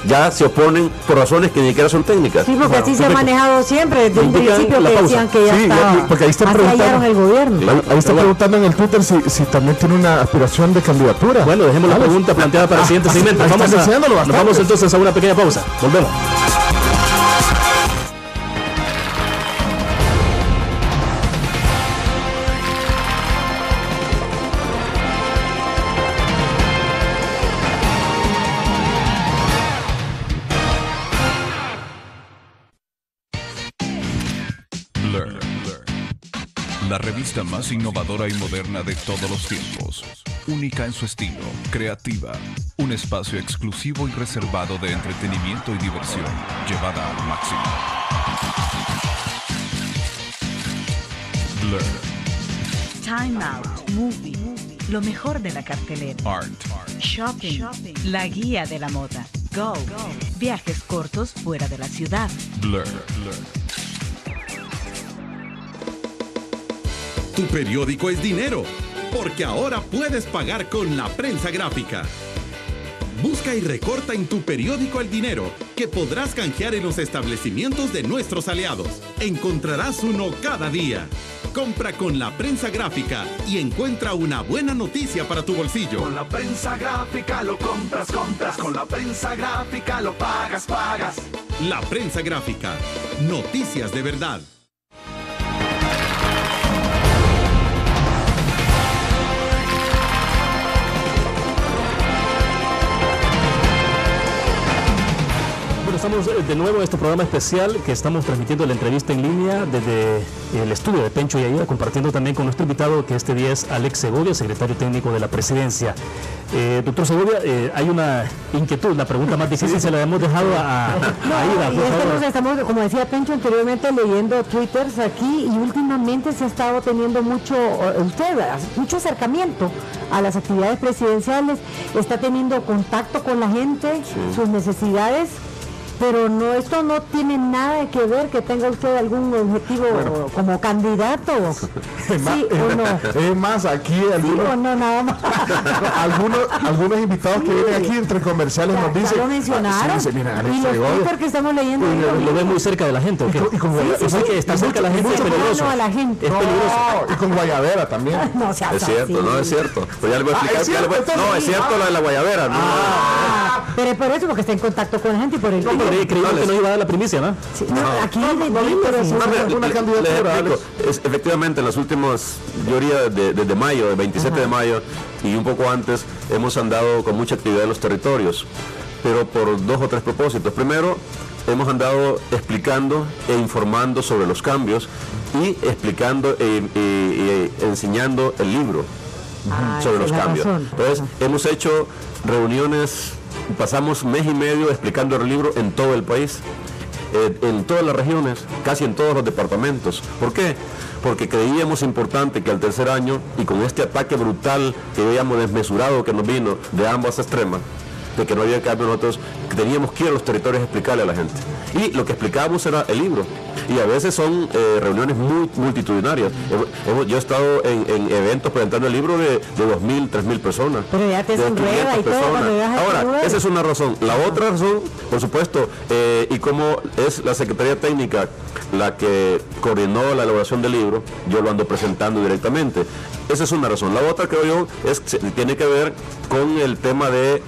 ya se oponen por razones que ni siquiera son técnicas. Sí, porque así se ha manejado siempre desde el principio, que decían que ya estaba. Porque ahí están preguntando el gobierno. Ahí están preguntando en el Twitter si también tiene una aspiración de candidatura. Bueno, dejemos la pregunta planteada para el siguiente segmento. Vamos entonces a una pequeña pausa. Volvemos. La revista más innovadora y moderna de todos los tiempos. Única en su estilo, creativa. Un espacio exclusivo y reservado de entretenimiento y diversión, llevada al máximo. Blur. Time Out, Movie. Lo mejor de la cartelera. Art. Shopping. La guía de la moda. Go. Viajes cortos fuera de la ciudad. Blur. Tu periódico es dinero, porque ahora puedes pagar con la prensa gráfica. Busca y recorta en tu periódico el dinero que podrás canjear en los establecimientos de nuestros aliados. Encontrarás uno cada día. Compra con la prensa gráfica y encuentra una buena noticia para tu bolsillo. Con la prensa gráfica lo compras. Con la prensa gráfica lo pagas. La prensa gráfica. Noticias de verdad. Estamos de nuevo en este programa especial que estamos transmitiendo la entrevista en línea desde el estudio de Pencho y Aida, compartiendo también con nuestro invitado que este día es Alex Segovia, secretario técnico de la Presidencia. Doctor Segovia, hay una inquietud, la pregunta más difícil se la hemos dejado a Aida. Nosotros estamos, como decía Pencho anteriormente, leyendo twitters aquí y últimamente se ha estado teniendo mucho acercamiento a las actividades presidenciales, está teniendo contacto con la gente, sus necesidades. Pero esto no tiene nada que ver que tenga usted algún objetivo como candidato. ¿Sí o no? Es más, aquí algunos invitados que vienen aquí entre comerciales nos dicen. Lo mencionaron. Y los Twitter que estamos leyendo. Lo ven muy cerca de la gente. Que está cerca de la gente es peligroso. A la gente. Es peligroso. Y con guayabera también. Es cierto. Pues ya le voy a explicar. No, es cierto lo de la guayabera. Pero es por eso, porque está en contacto con la gente y por el... Creímos que no iba a dar la primicia, ¿no? Sí, aquí es una candidatura. Efectivamente, en las últimas, yo diría desde mayo, el 27 de mayo y un poco antes, hemos andado con mucha actividad en los territorios. pero por 2 o 3 propósitos. Primero, hemos andado explicando e informando sobre los cambios y explicando y enseñando el libro sobre los cambios. Entonces, hemos hecho reuniones, pasamos mes y medio explicando el libro en todo el país, en todas las regiones, casi en todos los departamentos. ¿Por qué? Porque creíamos importante que al tercer año, y con este ataque brutal que veíamos desmesurado que nos vino de ambas extremas, de que no había cambio, nosotros teníamos que ir a los territorios a explicarle a la gente. Y lo que explicábamos era el libro. Y a veces son reuniones muy multitudinarias. Yo he estado en eventos presentando el libro de 2.000, 3.000 personas. Pero ya te enreda y todo cuando vas a Ahora, esa es una razón. La otra razón, por supuesto, y como es la Secretaría Técnica la que coordinó la elaboración del libro, yo lo ando presentando directamente. Esa es una razón. La otra, creo yo, tiene que ver con el tema del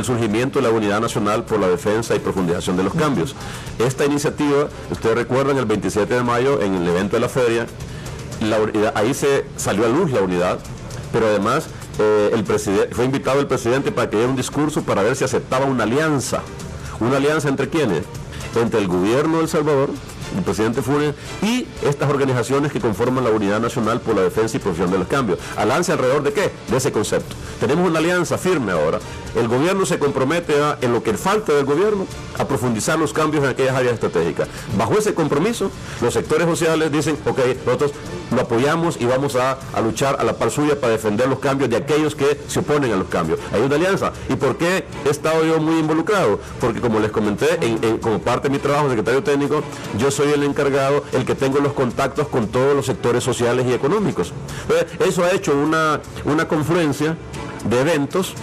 surgimiento de la Unidad Nacional por la Defensa y Profundización de los Cambios. Esta iniciativa, ustedes recuerdan, el 27 de mayo, en el evento de la feria, ahí se salió a luz la unidad, pero además fue invitado el presidente para que diera un discurso para ver si aceptaba una alianza. ¿Una alianza entre quiénes? Entre el gobierno de El Salvador, el presidente Funes, y estas organizaciones que conforman la Unidad Nacional por la Defensa y Profundización de los Cambios. ¿Alianza alrededor de qué? De ese concepto. Tenemos una alianza firme ahora. El gobierno se compromete en lo que falta del gobierno a profundizar los cambios en aquellas áreas estratégicas. Bajo ese compromiso, los sectores sociales dicen, ok, nosotros lo apoyamos y vamos a luchar a la par suya para defender los cambios de aquellos que se oponen a los cambios. Hay una alianza. ¿Y por qué he estado yo muy involucrado? Porque, como les comenté, como parte de mi trabajo de secretario técnico, yo soy el encargado, el que tengo los contactos con todos los sectores sociales y económicos. Eso ha hecho una confluencia de eventos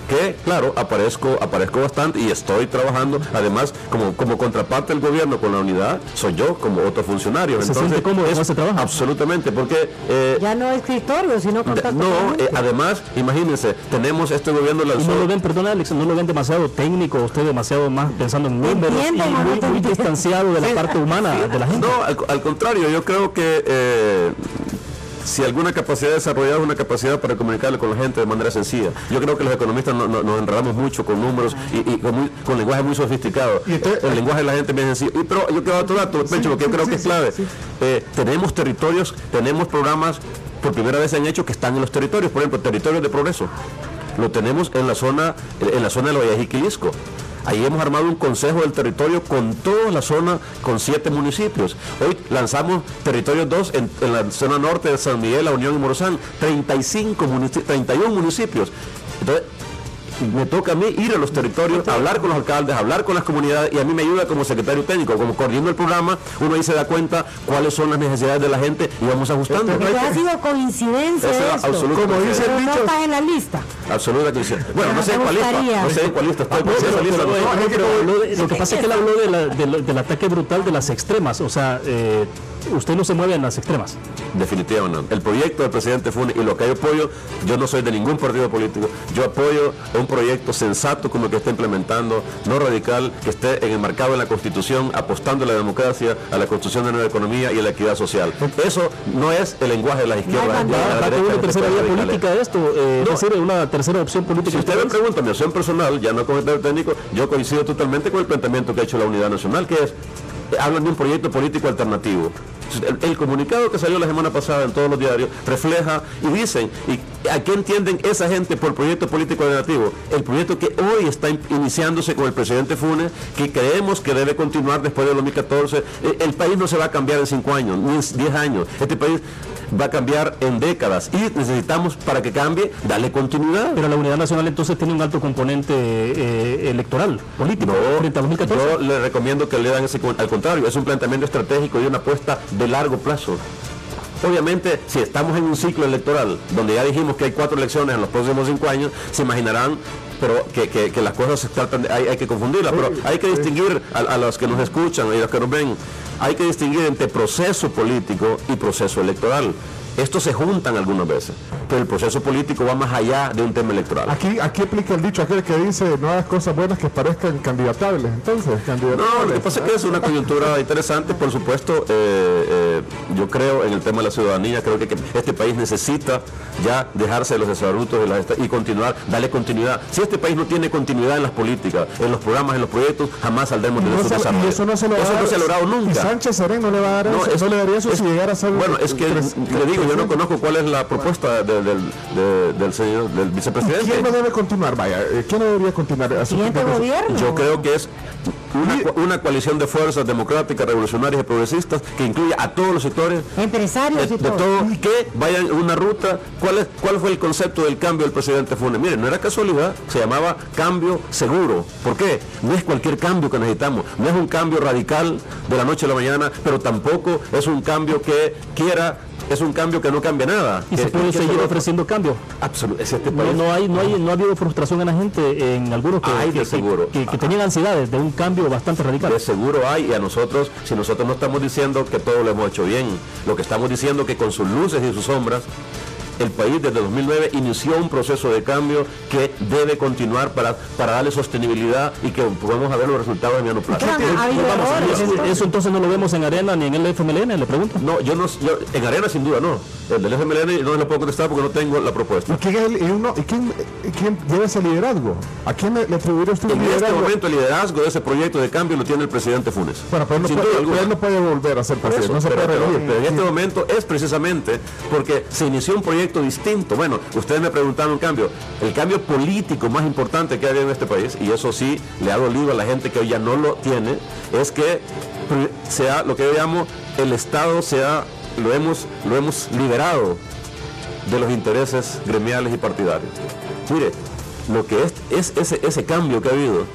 que, claro, aparezco bastante y estoy trabajando, además, como contraparte del gobierno con la unidad, soy yo como otro funcionario. ¿Se siente cómodo con ese trabajo? Absolutamente, porque... ya no escritorio, sino contacto. Además, imagínense, tenemos este gobierno... ¿Y no lo ven, perdona Alex, no lo ven demasiado técnico, usted demasiado más pensando en números y muy distanciado de la parte humana de la gente? No, al contrario, yo creo que... si alguna capacidad desarrollada es una capacidad para comunicarle con la gente de manera sencilla. Yo creo que los economistas nos enredamos mucho con números y con lenguaje muy sofisticado. El lenguaje de la gente es bien sencillo. Pero yo quiero dar otro dato, Pecho, lo que yo creo que es clave. Tenemos territorios, tenemos programas, por primera vez se han hecho que están en los territorios. Por ejemplo, territorios de progreso. Lo tenemos en la zona de Guayaquil-Quilisco. Ahí hemos armado un consejo del territorio con toda la zona, con 7 municipios. Hoy lanzamos territorio 2 en la zona norte de San Miguel, La Unión y Morozán, 31 municipios. Entonces, me toca a mí ir a los territorios, hablar con los alcaldes, hablar con las comunidades, y a mí me ayuda como secretario técnico, como coordino el programa, uno ahí se da cuenta cuáles son las necesidades de la gente y vamos ajustando. Pero ha sido coincidencia esto, como dice el dicho, no está en la lista. Absoluta coincidencia. Bueno, no sé en cuál lista estoy, lo que pasa es que él habló del ataque brutal de las extremas, o sea, usted no se mueve en las extremas. Definitivamente no. El proyecto del presidente Funes y lo que yo apoyo, yo no soy de ningún partido político, yo apoyo un proyecto sensato como el que está implementando, no radical, que esté enmarcado en la Constitución, apostando a la democracia, a la construcción de una nueva economía y a la equidad social. Eso no es el lenguaje de las izquierdas. ¿Va a tener una tercera vía política de esto? Es decir, una tercera opción política. Si usted me pregunta mi opción personal, ya no como secretario técnico, yo coincido totalmente con el planteamiento que ha hecho la Unidad Nacional, que es, hablan de un proyecto político alternativo. El comunicado que salió la semana pasada en todos los diarios refleja y dicen, ¿y a qué entienden esa gente por proyecto político alternativo? El proyecto que hoy está iniciándose con el presidente Funes, que creemos que debe continuar después del 2014. El país no se va a cambiar en 5 años, ni en 10 años. Este país va a cambiar en décadas y necesitamos, para que cambie, darle continuidad. Pero la Unidad Nacional entonces tiene un alto componente electoral, político, frente a 2014. Yo le recomiendo que le dan al contrario, es un planteamiento estratégico y una apuesta de largo plazo. Obviamente, si estamos en un ciclo electoral, donde ya dijimos que hay 4 elecciones en los próximos 5 años, se imaginarán pero que las cosas se tratan hay que confundirlas, pero hay que distinguir a los que nos escuchan y a los que nos ven, hay que distinguir entre proceso político y proceso electoral. Estos se juntan algunas veces. pero el proceso político va más allá de un tema electoral. Aquí aplica el dicho aquel que dice no hagas cosas buenas que parezcan candidatables. Entonces, no, lo que pasa es que es una coyuntura interesante, por supuesto. Yo creo en el tema de la ciudadanía, creo que este país necesita ya dejarse de los desabarutos y continuar, darle continuidad. Si este país no tiene continuidad en las políticas, en los programas, en los proyectos, jamás saldremos de esos desarrollos. Y eso no se lo ha logrado nunca. Y Sánchez Serén no le va a dar eso, no le daría eso si llegara a ser... Bueno, es que le digo, yo no conozco cuál es la propuesta del vicepresidente. ¿Quién no debe continuar? Vaya, ¿quién no debería continuar? ¿Siguiente gobierno? Yo creo que es una coalición de fuerzas democráticas, revolucionarias y progresistas que incluya a todos los sectores empresarios de todo, que vayan en una ruta. ¿Cuál fue el concepto del cambio del presidente Funes? Miren, no era casualidad, se llamaba cambio seguro. ¿Por qué? No es cualquier cambio que necesitamos, no es un cambio radical de la noche a la mañana, pero tampoco es un cambio que es un cambio que no cambia nada. ¿Y se puede seguir ofreciendo cambio? Absolutamente. No ha habido frustración en la gente, en algunos que tenían ansiedades de un cambio bastante radical. De seguro hay, y a nosotros, si nosotros no estamos diciendo que todo lo hemos hecho bien, lo que estamos diciendo es que con sus luces y sus sombras, el país desde 2009 inició un proceso de cambio que debe continuar para darle sostenibilidad y que podamos ver los resultados de mediano plazo. ¿Eso entonces no lo vemos en Arena ni en el FMLN? Le pregunto. No, yo en Arena sin duda no. El del FMLN no lo puedo contestar porque no tengo la propuesta. ¿Y quién lleva ese liderazgo? ¿A quién le atribuirá usted el liderazgo? En este momento el liderazgo de ese proyecto de cambio lo tiene el presidente Funes. Bueno, pero él no puede volver a ser presidente. Pero en este momento es precisamente porque se inició un proyecto distinto. Bueno, ustedes me preguntaron el cambio político más importante que hay en este país, y eso sí le ha dolido a la gente que hoy ya no lo tiene, es que sea lo que yo llamo el Estado lo hemos liberado de los intereses gremiales y partidarios. Mire, lo que es ese cambio que ha habido,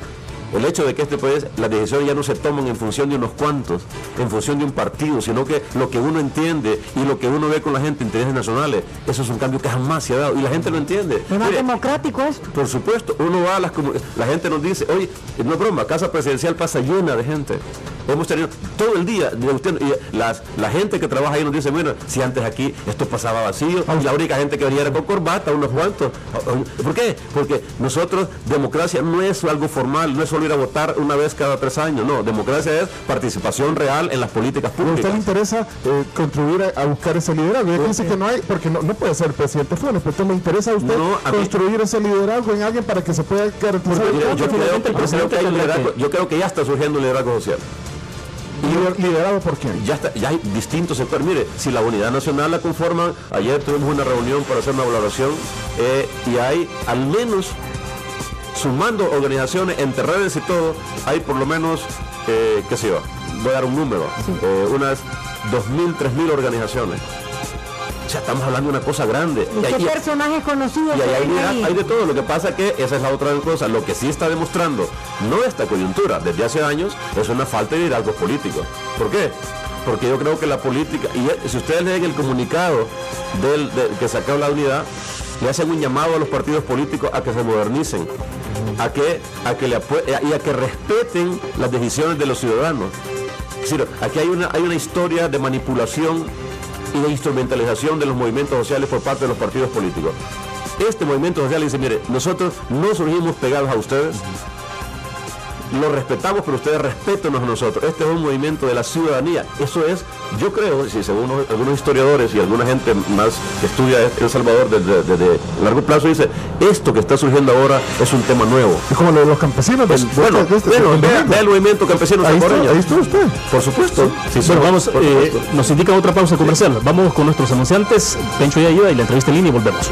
el hecho de que este país, las decisiones ya no se toman en función de unos cuantos, en función de un partido, sino que lo que uno entiende y lo que uno ve con la gente, intereses nacionales, eso es un cambio que jamás se ha dado y la gente lo entiende. ¿Es más democrático esto? Por supuesto, uno va a la gente nos dice, oye, no es broma, Casa Presidencial pasa llena de gente. Hemos tenido todo el día, la gente que trabaja ahí nos dice, bueno, si antes aquí esto pasaba vacío, y la única gente que venía era con corbata, unos cuantos. ¿Por qué? Porque nosotros, democracia no es algo formal, no es solo ir a votar una vez cada 3 años, no, democracia es participación real en las políticas públicas. ¿A usted le interesa contribuir a buscar ese liderazgo? Él dice que no hay, porque no puede ser presidente Funes, pero ¿le interesa a usted construir ese liderazgo en alguien para que se pueda garantizar el cambio? Yo creo que ya está surgiendo un liderazgo social. ¿Liderado por quién? Ya hay distintos sectores. Mire, si la unidad nacional la conforman, ayer tuvimos una reunión para hacer una valoración y hay al menos, sumando organizaciones entre redes y todo, hay por lo menos, qué sé yo, voy a dar un número, unas 2.000, 3.000 organizaciones. O sea, estamos hablando de una cosa grande. ¿Y qué personajes conocidos hay de todo. Lo que pasa es que esa es la otra cosa. Lo que sí está demostrando, no esta coyuntura, desde hace años, es una falta de liderazgo político. ¿Por qué? Porque yo creo que la política, y si ustedes leen el comunicado que sacó la unidad, le hacen un llamado a los partidos políticos a que se modernicen, a que respeten las decisiones de los ciudadanos. Es decir, aquí hay una historia de manipulación y de instrumentalización de los movimientos sociales por parte de los partidos políticos. Este movimiento social dice, mire, nosotros no surgimos pegados a ustedes, lo respetamos, pero ustedes respétenos a nosotros. Este es un movimiento de la ciudadanía. Eso es, yo creo, si según algunos historiadores y alguna gente más que estudia El Salvador desde largo plazo, dice, esto que está surgiendo ahora es un tema nuevo. Es como lo de los campesinos. Vea el movimiento campesino salvadoreño. Ahí está usted. Por supuesto. Sí, bueno, vamos, nos indica otra pausa comercial. Vamos con nuestros anunciantes, Pencho y Ayuda, y la entrevista en línea y volvemos.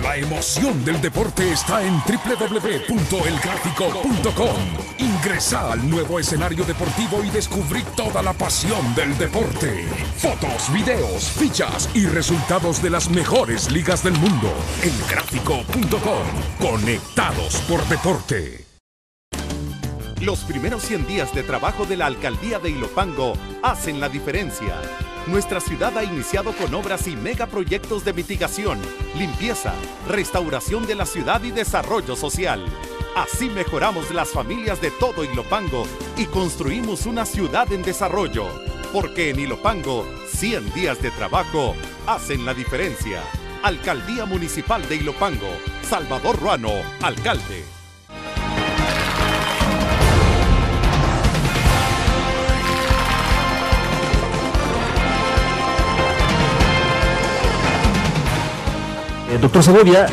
La emoción del deporte está en www.elgráfico.com. Ingresa al nuevo escenario deportivo y descubrí toda la pasión del deporte. Fotos, videos, fichas y resultados de las mejores ligas del mundo. Elgráfico.com. Conectados por deporte. Los primeros 100 días de trabajo de la Alcaldía de Ilopango hacen la diferencia. Nuestra ciudad ha iniciado con obras y megaproyectos de mitigación, limpieza, restauración de la ciudad y desarrollo social. Así mejoramos las familias de todo Ilopango y construimos una ciudad en desarrollo. Porque en Ilopango, 100 días de trabajo hacen la diferencia. Alcaldía Municipal de Ilopango. Salvador Ruano, alcalde. Doctor Segovia,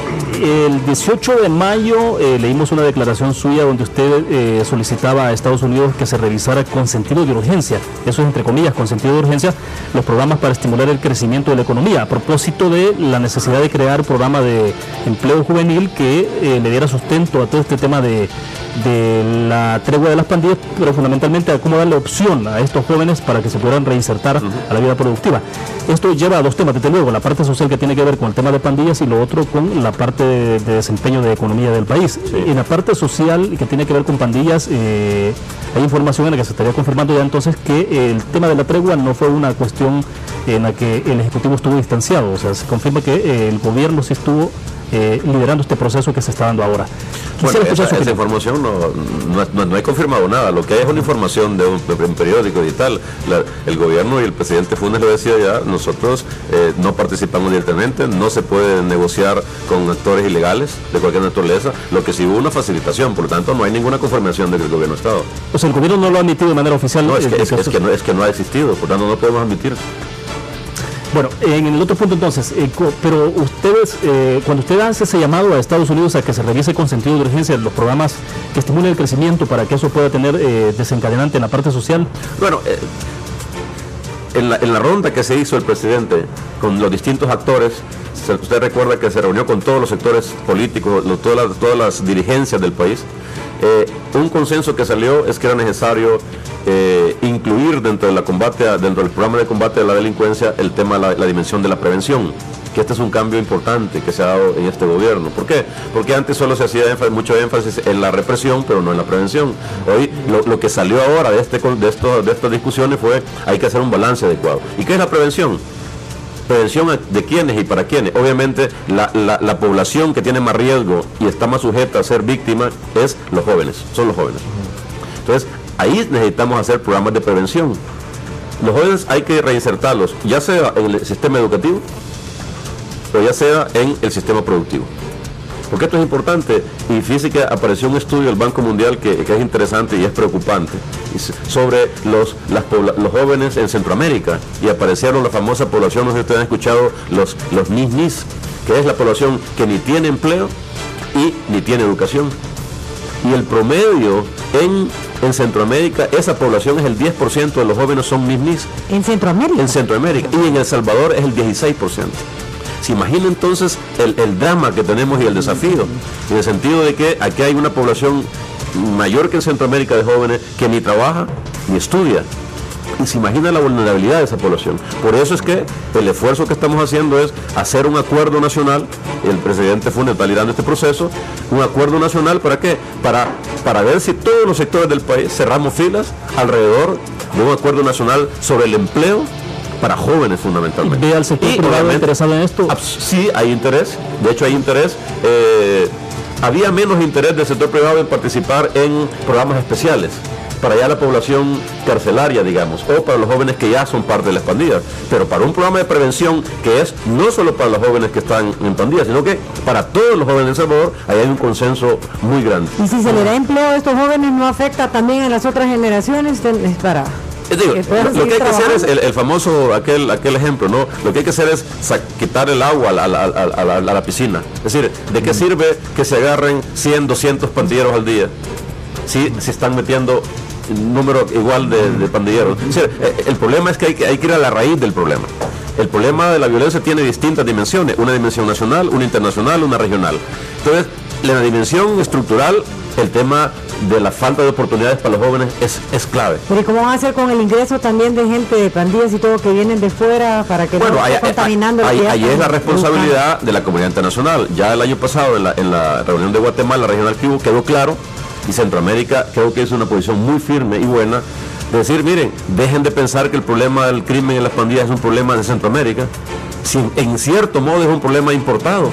el 18 de mayo leímos una declaración suya donde usted solicitaba a Estados Unidos que se revisara con sentido de urgencia, eso es entre comillas, con sentido de urgencia, los programas para estimular el crecimiento de la economía, a propósito de la necesidad de crear un programa de empleo juvenil que le diera sustento a todo este tema de la tregua de las pandillas, pero fundamentalmente a cómo darle opción a estos jóvenes para que se puedan reinsertar a la vida productiva. Esto lleva a dos temas, desde luego, la parte social que tiene que ver con el tema de pandillas y lo otro con la parte de desempeño de economía del país. Sí. En la parte social que tiene que ver con pandillas, hay información en la que se estaría confirmando ya entonces que el tema de la tregua no fue una cuestión en la que el Ejecutivo estuvo distanciado, o sea, se confirma que el gobierno sí estuvo liderando este proceso que se está dando ahora. Bueno, esa información no hay confirmado nada, lo que hay es una información de un periódico y tal. El gobierno y el presidente Funes lo decía ya, nosotros no participamos directamente, no se puede negociar con actores ilegales de cualquier naturaleza, lo que sí hubo una facilitación, por lo tanto no hay ninguna confirmación de que el gobierno ha estado. O sea, el gobierno no lo ha admitido de manera oficial. No, es que no ha existido, por lo tanto no podemos admitir. Bueno, en el otro punto entonces, pero ustedes, cuando usted hace ese llamado a Estados Unidos a que se revise con sentido de urgencia los programas que estimulen el crecimiento para que eso pueda tener desencadenante en la parte social. Bueno, en la ronda que se hizo el presidente con los distintos actores, usted recuerda que se reunió con todos los sectores políticos, todas las dirigencias del país. Un consenso que salió es que era necesario incluir dentro del programa de combate a la delincuencia el tema de la dimensión de la prevención, que este es un cambio importante que se ha dado en este gobierno. ¿Por qué? Porque antes solo se hacía mucho énfasis en la represión, pero no en la prevención. Hoy lo que salió ahora de estas discusiones fue hay que hacer un balance adecuado. ¿Y qué es la prevención? ¿Prevención de quiénes y para quiénes? Obviamente la población que tiene más riesgo y está más sujeta a ser víctima es los jóvenes, son los jóvenes. Entonces, ahí necesitamos hacer programas de prevención. Los jóvenes hay que reinsertarlos, ya sea en el sistema educativo o ya sea en el sistema productivo. Porque esto es importante, y fíjese que apareció un estudio del Banco Mundial que es interesante y es preocupante, sobre los jóvenes en Centroamérica, y aparecieron la famosa población, no sé si ustedes han escuchado, los NIS, que es la población que ni tiene empleo y ni tiene educación. Y el promedio en Centroamérica, esa población es el 10% de los jóvenes son NIS. ¿En Centroamérica? En Centroamérica, y en El Salvador es el 16%. ¿Se imagina entonces el drama que tenemos y el desafío? En el sentido de que aquí hay una población mayor que en Centroamérica de jóvenes que ni trabaja ni estudia. Y se imagina la vulnerabilidad de esa población. Por eso es que el esfuerzo que estamos haciendo es hacer un acuerdo nacional. El presidente Funes está liderando este proceso. Un acuerdo nacional, ¿para qué? Para ver si todos los sectores del país cerramos filas alrededor de un acuerdo nacional sobre el empleo para jóvenes fundamentalmente. ¿Ve al sector privado interesado en esto? Sí, hay interés. De hecho hay interés. Había menos interés del sector privado en participar en programas especiales para ya la población carcelaria, digamos, o para los jóvenes que ya son parte de las pandillas, pero para un programa de prevención que es no solo para los jóvenes que están en pandillas, sino que para todos los jóvenes de El Salvador, ahí hay un consenso muy grande. Y si se le da empleo a estos jóvenes, ¿no afecta también a las otras generaciones? Para Digo, lo que hay que hacer es el famoso, aquel ejemplo, ¿no? Lo que hay que hacer es quitar el agua a la piscina. Es decir, ¿de qué sirve que se agarren 100, 200 pandilleros al día si se están metiendo un número igual de pandilleros? Es decir, el problema es que hay que ir a la raíz del problema. El problema de la violencia tiene distintas dimensiones, una dimensión nacional, una internacional, una regional. Entonces, la dimensión estructural, el tema de la falta de oportunidades para los jóvenes es clave. Pero ¿y cómo van a hacer con el ingreso también de gente de pandillas y todo que vienen de fuera para que no esté contaminando? Ahí es la responsabilidad de la comunidad internacional. Ya el año pasado en la reunión de Guatemala regional que hubo, quedó claro, y Centroamérica creo que es una posición muy firme y buena, de decir, miren, dejen de pensar que el problema del crimen en las pandillas es un problema de Centroamérica, si en cierto modo es un problema importado.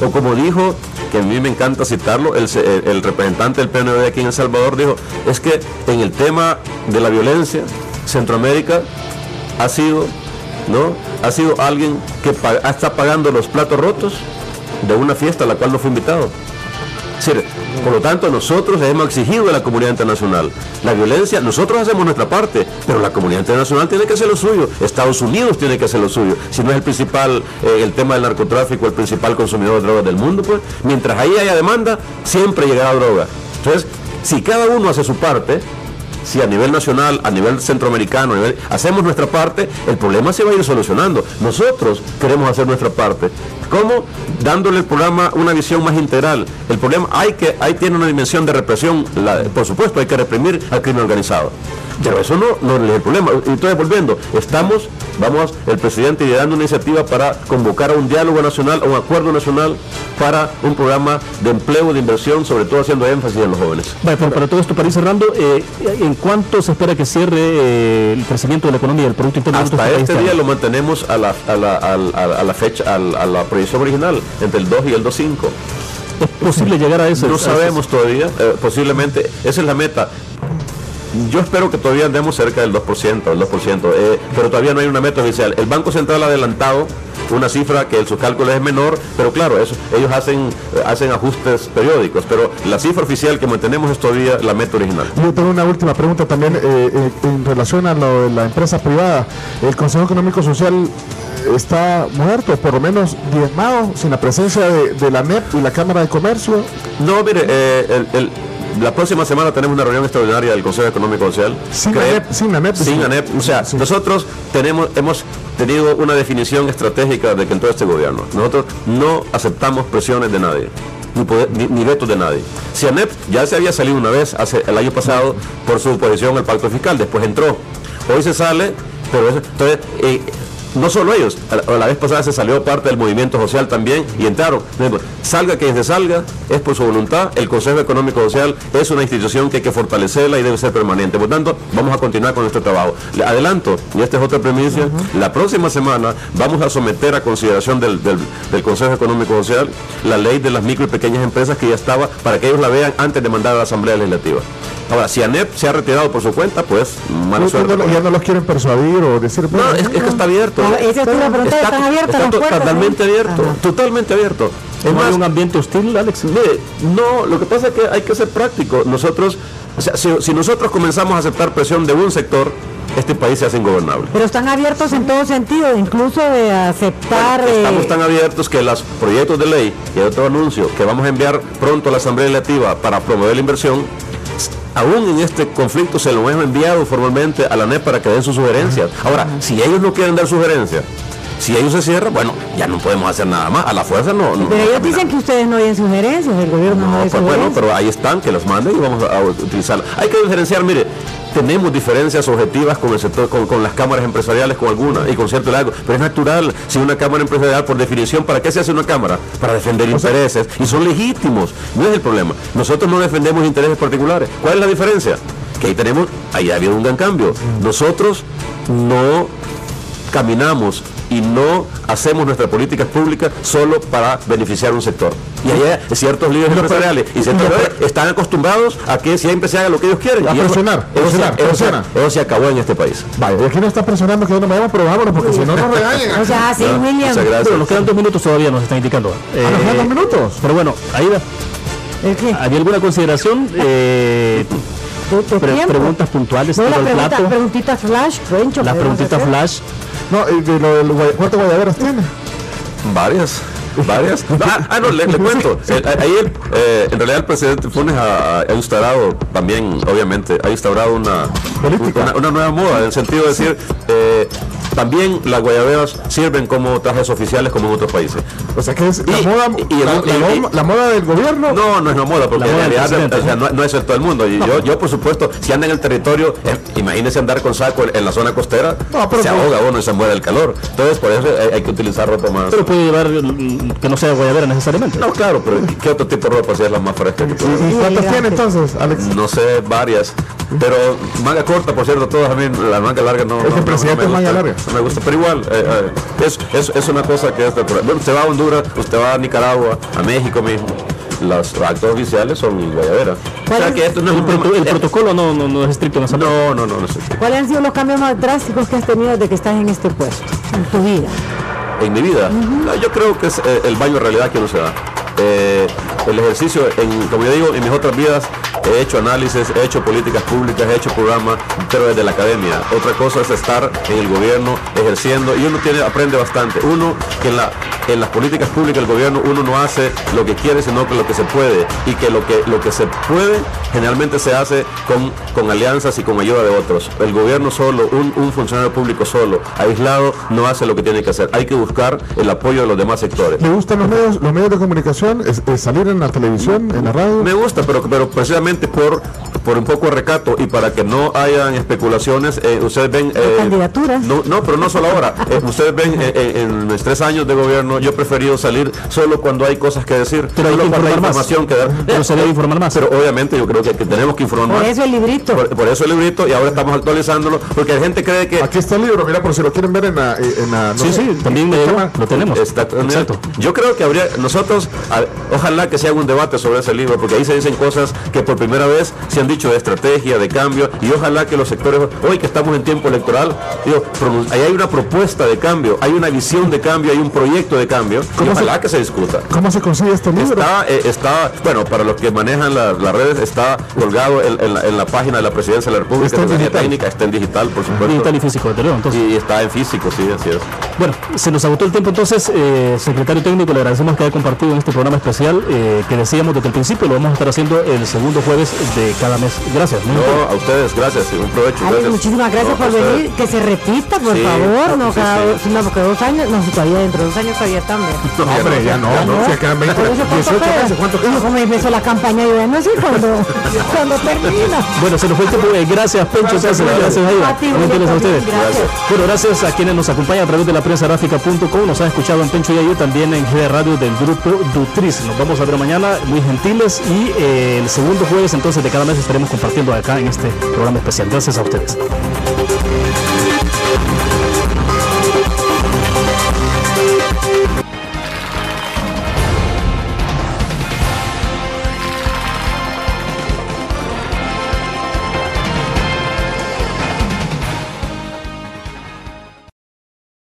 O como dijo, que a mí me encanta citarlo, el representante del PNUD aquí en El Salvador dijo, es que en el tema de la violencia, Centroamérica ha sido alguien que está pagando los platos rotos de una fiesta a la cual no fue invitado. Es decir, por lo tanto, nosotros hemos exigido de la comunidad internacional la violencia, nosotros hacemos nuestra parte, pero la comunidad internacional tiene que hacer lo suyo, Estados Unidos tiene que hacer lo suyo. Si no es el principal, el tema del narcotráfico, el principal consumidor de drogas del mundo, pues mientras ahí haya demanda, siempre llegará droga. Entonces, si cada uno hace su parte, si a nivel nacional, a nivel centroamericano, hacemos nuestra parte, el problema se va a ir solucionando. Nosotros queremos hacer nuestra parte. ¿Cómo? Dándole al programa una visión más integral. El problema, ahí tiene una dimensión de represión, por supuesto, hay que reprimir al crimen organizado. Pero eso no es el problema. Entonces, volviendo, el presidente liderando una iniciativa para convocar a un diálogo nacional, a un acuerdo nacional para un programa de empleo, de inversión, sobre todo haciendo énfasis en los jóvenes. Vale, para todo esto, para ir cerrando, ¿en cuánto se espera que cierre el crecimiento de la economía, del Producto Interno Bruto? Hasta este día lo mantenemos a la fecha, a la proyección original, entre el 2 y el 2.5. ¿Es posible llegar a eso? No sabemos todavía, posiblemente, esa es la meta. Yo espero que todavía andemos cerca del 2%, pero todavía no hay una meta oficial. El Banco Central ha adelantado una cifra que en sus cálculos es menor, pero claro, ellos hacen ajustes periódicos, pero la cifra oficial que mantenemos es todavía la meta original. Yo tengo una última pregunta también en relación a lo de la empresa privada. El Consejo Económico Social está muerto, por lo menos diezmado, sin la presencia de la ANEP y la Cámara de Comercio. No, mire, la próxima semana tenemos una reunión extraordinaria del Consejo Económico Social. Sin ANEP. O sea, sí. Nosotros hemos tenido una definición estratégica de que en todo este gobierno, nosotros no aceptamos presiones de nadie, ni vetos de nadie. Si ANEP ya se había salido una vez, el año pasado, por su oposición al pacto fiscal, después entró. Hoy se sale, pero entonces... no solo ellos, la vez pasada se salió parte del movimiento social también y entraron. Salga quien se salga, es por su voluntad. El Consejo Económico Social es una institución que hay que fortalecerla y debe ser permanente. Por tanto, vamos a continuar con nuestro trabajo. Le adelanto, y esta es otra premisa, la próxima semana vamos a someter a consideración del Consejo Económico Social la ley de las micro y pequeñas empresas que ya estaba, para que ellos la vean antes de mandar a la Asamblea Legislativa. Ahora, si ANEP se ha retirado por su cuenta, pues mala suerte. Ya no los quieren persuadir o decir... No, es que está abierto. Esa es una pregunta, ¿están abiertas las puertas? Totalmente abierto, totalmente abierto. ¿No hay un ambiente hostil, Alex? No, lo que pasa es que hay que ser práctico. Nosotros, o sea, si nosotros comenzamos a aceptar presión de un sector, este país se hace ingobernable. Pero están abiertos en todo sentido, incluso de aceptar... Estamos tan abiertos que los proyectos de ley, y hay otro anuncio, que vamos a enviar pronto a la Asamblea Legislativa para promover la inversión, aún en este conflicto se lo hemos enviado formalmente a la ANEP para que den sus sugerencias. Ahora, si ellos no quieren dar sugerencias, si ellos se cierran, bueno, ya no podemos hacer nada más. A la fuerza no. Pero ellos dicen que ustedes no oyen sugerencias, el gobierno no oye sugerencias. Bueno, pero ahí están, que los manden y vamos a utilizarlas. Hay que diferenciar, mire, tenemos diferencias objetivas con el sector, con las cámaras empresariales, con algunas, y con cierto largo, pero es natural. Si una cámara empresarial, por definición, ¿para qué se hace una cámara? Para defender intereses, y son legítimos, no es el problema. Nosotros no defendemos intereses particulares. ¿Cuál es la diferencia? Que ahí ha habido un gran cambio. Nosotros no caminamos y no hacemos nuestras políticas públicas solo para beneficiar un sector. Y hay ciertos líderes empresariales y sectores están acostumbrados a que siempre se haga lo que ellos quieren. A presionar. Eso se acabó en este país. Vale, aquí no está presionando que no me vayamos, pero vámonos, porque si no nos regañan. O sea, sí, William. Pero nos quedan 2 minutos todavía, nos están indicando. ¿Nos quedan 2 minutos? Pero bueno, Aida, ¿había alguna consideración? Preguntas puntuales. No, preguntitas flash, Rencho. Las preguntitas flash. No, ¿cuántas guayaberas tiene? Varias. No, le cuento. Ayer, en realidad, el presidente Funes ha instaurado también, obviamente, una nueva moda, en el sentido de decir, también las guayaberas sirven como trajes oficiales como en otros países. O sea que es la moda del gobierno. No es la moda, porque en realidad no es el todo el mundo. Y yo por supuesto, si anda en el territorio, imagínese andar con saco en la zona costera, se ahoga uno y se muere el calor. Entonces por eso hay que utilizar ropa más. Pero puede llevar que no sea guayabera necesariamente. No, claro, pero ¿qué otro tipo de ropa si es la más fresca que puede haber? ¿Y cuántas tiene entonces, Alex? No sé, varias. Pero manga corta, por cierto, todas a mí, la manga larga no. Es que el presidente es manga larga. No me gusta, pero igual, es una cosa que es natural. Bueno, usted va a Honduras, usted va a Nicaragua, a México mismo. Los actos oficiales son guayaberas. O sea que esto no es el protocolo no es estricto en esa parte. No es estricto. ¿Cuáles han sido los cambios más drásticos que has tenido desde que estás en este puesto, en tu vida? En mi vida, no, yo creo que es el baño en realidad que uno se da. El ejercicio, como yo digo, en mis otras vidas he hecho análisis, he hecho políticas públicas, he hecho programas, pero desde la academia. Otra cosa es estar en el gobierno ejerciendo, y uno aprende bastante. Uno que en las políticas públicas del gobierno uno no hace lo que quiere, sino que lo que se puede, y que lo que se puede generalmente se hace con alianzas y con ayuda de otros. El gobierno solo, un funcionario público solo, aislado, no hace lo que tiene que hacer. Hay que buscar el apoyo de los demás sectores. ¿Le gustan los medios de comunicación? ¿Salir en la televisión, en la radio? Me gusta, pero precisamente por un poco de recato y para que no hayan especulaciones, ustedes ven... candidaturas. No, pero no solo ahora. Ustedes ven en mis 3 años de gobierno, yo he preferido salir solo cuando hay cosas que decir, pero hay que informar más. Que dar. Pero se debe informar más. Pero obviamente yo creo que tenemos que informar más. Por eso el librito. Por eso el librito, y ahora estamos actualizándolo, porque la gente cree que... Aquí está el libro, mira, por si lo quieren ver en la sí, también lo tenemos. Exacto. Yo creo que nosotros, ojalá que se haga un debate sobre ese libro, porque ahí se dicen cosas que por primera vez se han dicho de estrategia, de cambio, y ojalá que los sectores, hoy que estamos en tiempo electoral, ahí hay una propuesta de cambio, hay una visión de cambio, hay un proyecto de cambio, y ojalá que se discuta. ¿Cómo se consigue este libro? Bueno, para los que manejan las redes, está colgado en la página de la Presidencia de la República, está en digital, por supuesto. Digital y físico, desde luego, entonces. Y está en físico, sí, así es. Bueno, se nos agotó el tiempo, entonces, secretario técnico, le agradecemos que haya compartido en este programa especial que decíamos desde el principio, lo vamos a estar haciendo el segundo jueves de cada mes. Gracias. A ustedes, gracias, y un provecho. Muchísimas gracias por venir, que se repita, por favor, no cada porque 2 años, no, si todavía dentro de 2 años todavía están. No, hombre, ya no, se quedan 20, 18 meses, ¿cuánto queda? Como empezó la campaña, yo no sé cuando termina. Bueno, se nos fue el tiempo, gracias Pencho, gracias Aida. A ustedes. Bueno, gracias a quienes nos acompañan a través de la prensagráfica.com, nos han escuchado en Pencho y Ayo, también en G Radio del grupo Dutriz. Nos vamos a ver mañana, muy gentiles, y el segundo jueves entonces de cada mes estaremos compartiendo acá en este programa especial. Gracias a ustedes.